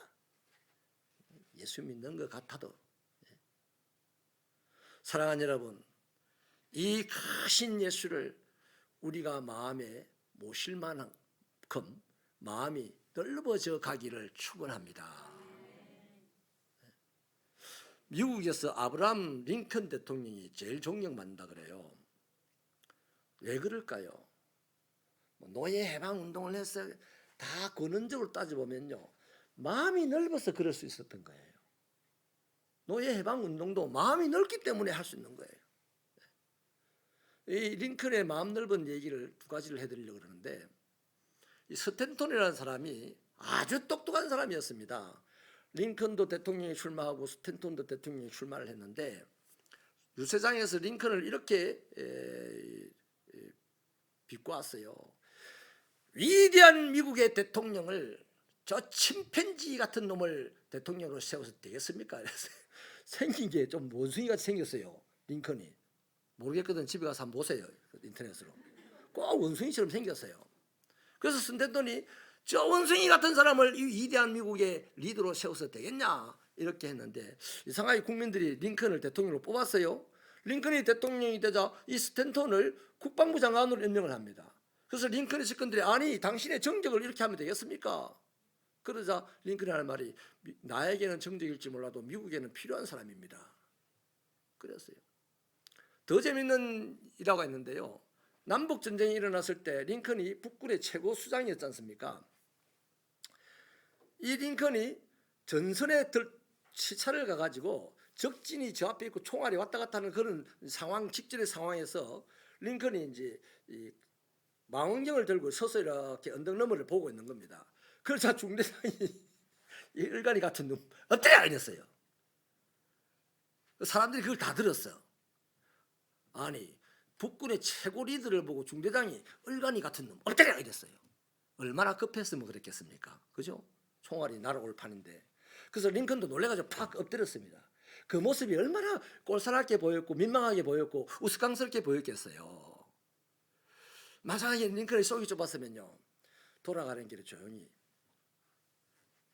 예수 믿는 것 같아도. 사랑하는 여러분, 이 크신 예수를 우리가 마음에 모실 만큼 마음이 넓어져 가기를 축원합니다. 미국에서 아브라함 링컨 대통령이 제일 존경받는다 그래요. 왜 그럴까요? 노예 해방 운동을 해서 다 근원적으로 따져보면요, 마음이 넓어서 그럴 수 있었던 거예요. 노예 해방 운동도 마음이 넓기 때문에 할 수 있는 거예요. 이 링컨의 마음 넓은 얘기를 두 가지를 해드리려고 그러는데, 이 스탠턴이라는 사람이 아주 똑똑한 사람이었습니다. 링컨도 대통령에 출마하고 스탠턴도 대통령에 출마를 했는데, 유세장에서 링컨을 이렇게 비꼬았어요. 위대한 미국의 대통령을 저 침팬지 같은 놈을 대통령으로 세워서 되겠습니까? 그래서 생긴 게 좀 원숭이같이 생겼어요. 링컨이. 모르겠거든. 집에 가서 한번 보세요. 인터넷으로. 꼭 원숭이처럼 생겼어요. 그래서 스탠턴이 저 원숭이 같은 사람을 이 위대한 미국의 리더로 세워서 되겠냐 이렇게 했는데, 이상하게 국민들이 링컨을 대통령으로 뽑았어요. 링컨이 대통령이 되자 이 스탠턴을 국방부 장관으로 임명을 합니다. 그래서 링컨의 측근들이 아니 당신의 정적을 이렇게 하면 되겠습니까? 그러자 링컨이 하는 말이 나에게는 정적일지 몰라도 미국에는 필요한 사람입니다. 그랬어요. 더 재밌는 일화가 있는데요. 남북 전쟁이 일어났을 때 링컨이 북군의 최고 수장이었지 않습니까? 이 링컨이 전선에 시차를 가가지고 적진이 저 앞에 있고 총알이 왔다 갔다 하는 그런 상황, 직전의 상황에서 링컨이 이제 이 망원경을 들고 서서 이렇게 언덕 너머를 보고 있는 겁니다. 그러자 중대장이 이 을간이 같은 놈 어때야 이랬어요. 사람들이 그걸 다 들었어. 아니 북군의 최고 리더를 보고 중대장이 을간이 같은 놈 어때야 이랬어요. 얼마나 급했으면 그랬겠습니까? 그죠? 총알이 날아올 판인데. 그래서 링컨도 놀래가지고 팍 엎드렸습니다. 그 모습이 얼마나 꼴사납게 보였고 민망하게 보였고 우스꽝스럽게 보였겠어요. 마지막에 링컨이 속이 좁았으면요, 돌아가는 길에 조용히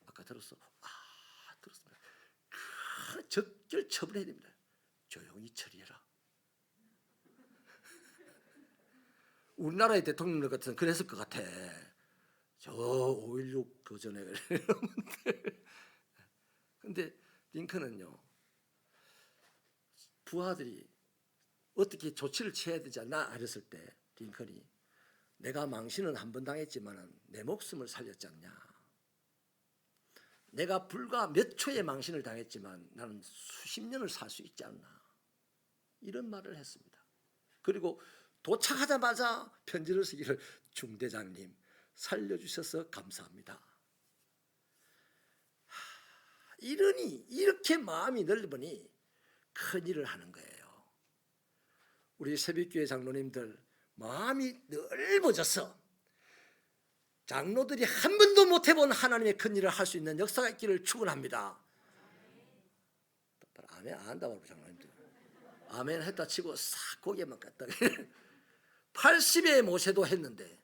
아까 들었어? 들었습니다. 적절 처분해야 됩니다. 조용히 처리해라. 우리나라의 대통령 같은 그랬을 것 같아. 저 5.16 그 전에 여러분들. 근데 링컨은요, 부하들이 어떻게 조치를 취해야 되지 않나 이랬을 때 링컨이 내가 망신은 한 번 당했지만 내 목숨을 살렸지 않냐. 내가 불과 몇 초의 망신을 당했지만 나는 수십 년을 살 수 있지 않나. 이런 말을 했습니다. 그리고 도착하자마자 편지를 쓰기를 중대장님 살려주셔서 감사합니다. 이러니 이렇게 마음이 넓으니 큰 일을 하는 거예요. 우리 새벽교회 장로님들 마음이 넓어져서 장로들이 한 번도 못 해본 하나님의 큰 일을 할 수 있는 역사가 있기를 축원합니다. 아멘 안 한다고 장로님들. 아멘 했다 치고 싹 고개만 깠다. 80의 모세도 했는데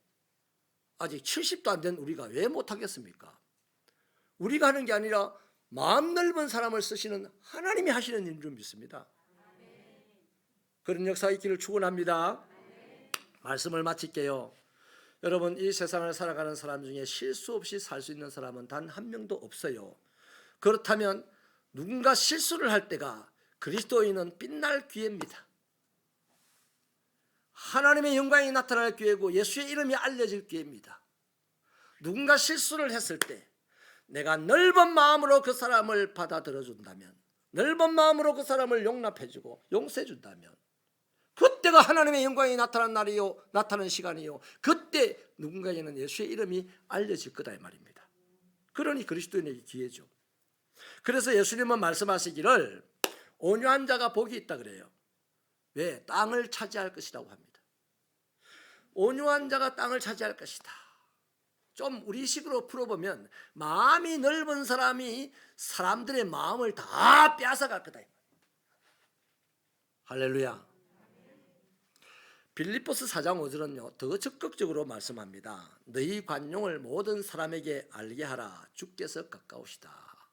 아직 70도 안 된 우리가 왜 못하겠습니까? 우리가 하는 게 아니라 마음 넓은 사람을 쓰시는 하나님이 하시는 일인 줄 믿습니다. 그런 역사가 있기를 축원합니다. 말씀을 마칠게요. 여러분, 이 세상을 살아가는 사람 중에 실수 없이 살 수 있는 사람은 단 한 명도 없어요. 그렇다면 누군가 실수를 할 때가 그리스도인은 빛날 기회입니다. 하나님의 영광이 나타날 기회고 예수의 이름이 알려질 기회입니다. 누군가 실수를 했을 때 내가 넓은 마음으로 그 사람을 받아들여 준다면, 넓은 마음으로 그 사람을 용납해주고 용서해 준다면, 그때가 하나님의 영광이 나타난 날이요, 나타나는 시간이요, 그때 누군가에게는 예수의 이름이 알려질 거다 이 말입니다. 그러니 그리스도인에게 기회죠. 그래서 예수님은 말씀하시기를 온유한 자가 복이 있다 그래요. 왜? 땅을 차지할 것이라고 합니다. 온유한 자가 땅을 차지할 것이다. 좀 우리식으로 풀어보면 마음이 넓은 사람이 사람들의 마음을 다 빼앗아갈 거다. 할렐루야. 빌립보서 4장 5절은요 더 적극적으로 말씀합니다. 너희 관용을 모든 사람에게 알게 하라. 주께서 가까우시다.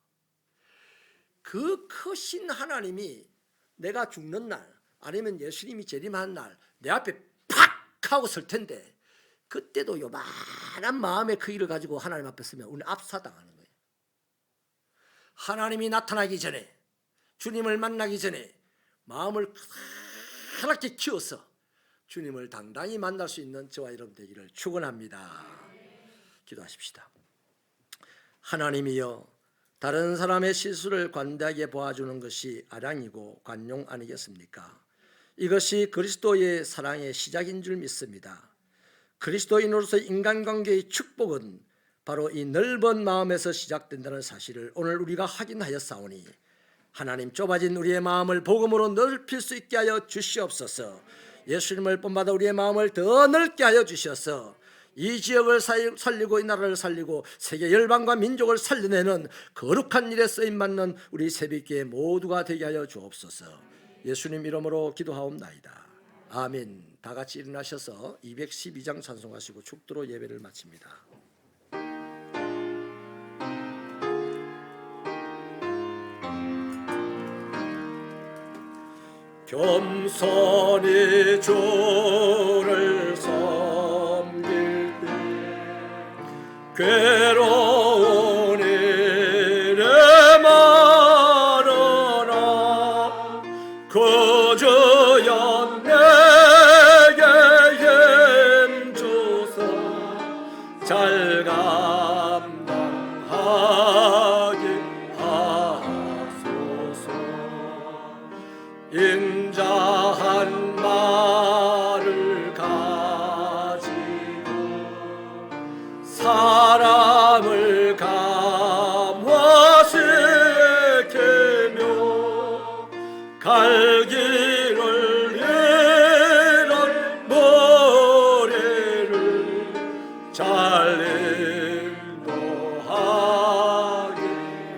그 크신 하나님이 내가 죽는 날 아니면 예수님이 재림한 날 내 앞에 팍 하고 설 텐데 그때도 요만한 마음의 그 일을 가지고 하나님 앞에 서면 우리는 압사당하는 거예요. 하나님이 나타나기 전에 주님을 만나기 전에 마음을 하얗게 키워서 주님을 당당히 만날 수 있는 저와 여러분 되기를 축원합니다. 기도하십시다. 하나님이여, 다른 사람의 실수를 관대하게 보아주는 것이 아량이고 관용 아니겠습니까? 이것이 그리스도의 사랑의 시작인 줄 믿습니다. 그리스도인으로서 인간관계의 축복은 바로 이 넓은 마음에서 시작된다는 사실을 오늘 우리가 확인하였사오니 하나님, 좁아진 우리의 마음을 복음으로 넓힐 수 있게 하여 주시옵소서. 예수님을 본받아 우리의 마음을 더 넓게 하여 주셔서 이 지역을 살리고 이 나라를 살리고 세계 열방과 민족을 살려내는 거룩한 일에 쓰임받는 우리 새벽교회 모두가 되게 하여 주옵소서. 예수님 이름으로 기도하옵나이다. 아멘. 다 같이 일어나셔서 212장 찬송하시고 축도로 예배를 마칩니다. 겸손히 주를 섬길 때 괴로운 일에 많으나 그저여 내게 힘 주사 잘 감당하게 하소서. 인자한 말을 가지고 사람을 감화시키며 갈 길을 잃은 머리를 잘 인도하게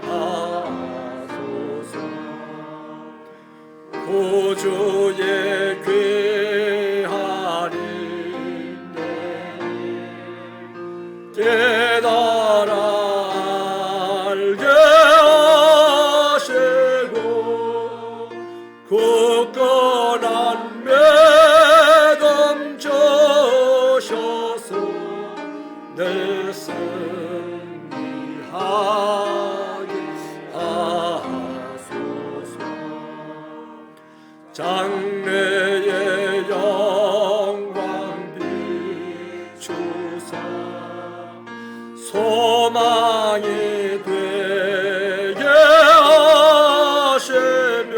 하소서. 구주의 귀한 인내 깨달아 알게 하시고 굳건한 믿음 주셔서 늘 승리하게 하소서. 장래의 영광 비추사 소망이 되게 하시며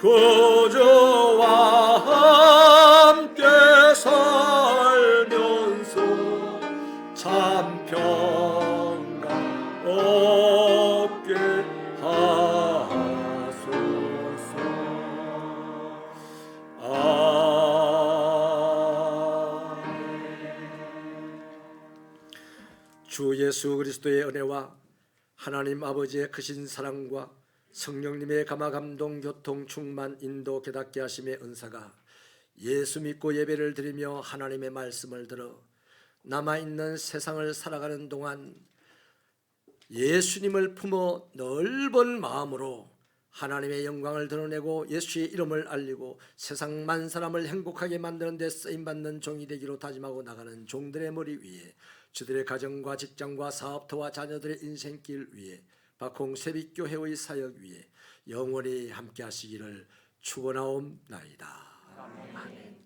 구주와 함께 살면서 참 평강 얻게 하소서. 주 예수 그리스도의 은혜와 하나님 아버지의 크신 사랑과 성령님의 감화 감동 교통 충만 인도 깨닫게 하심의 은사가 예수 믿고 예배를 드리며 하나님의 말씀을 들어 남아있는 세상을 살아가는 동안 예수님을 품어 넓은 마음으로 하나님의 영광을 드러내고 예수의 이름을 알리고 세상 만 사람을 행복하게 만드는 데 쓰임받는 종이 되기로 다짐하고 나가는 종들의 머리 위에 저들의 가정과 직장과 사업터와 자녀들의 인생길 위에 박홍 새빛교회의 사역 위에 영원히 함께 하시기를 축원하옵나이다. 아멘.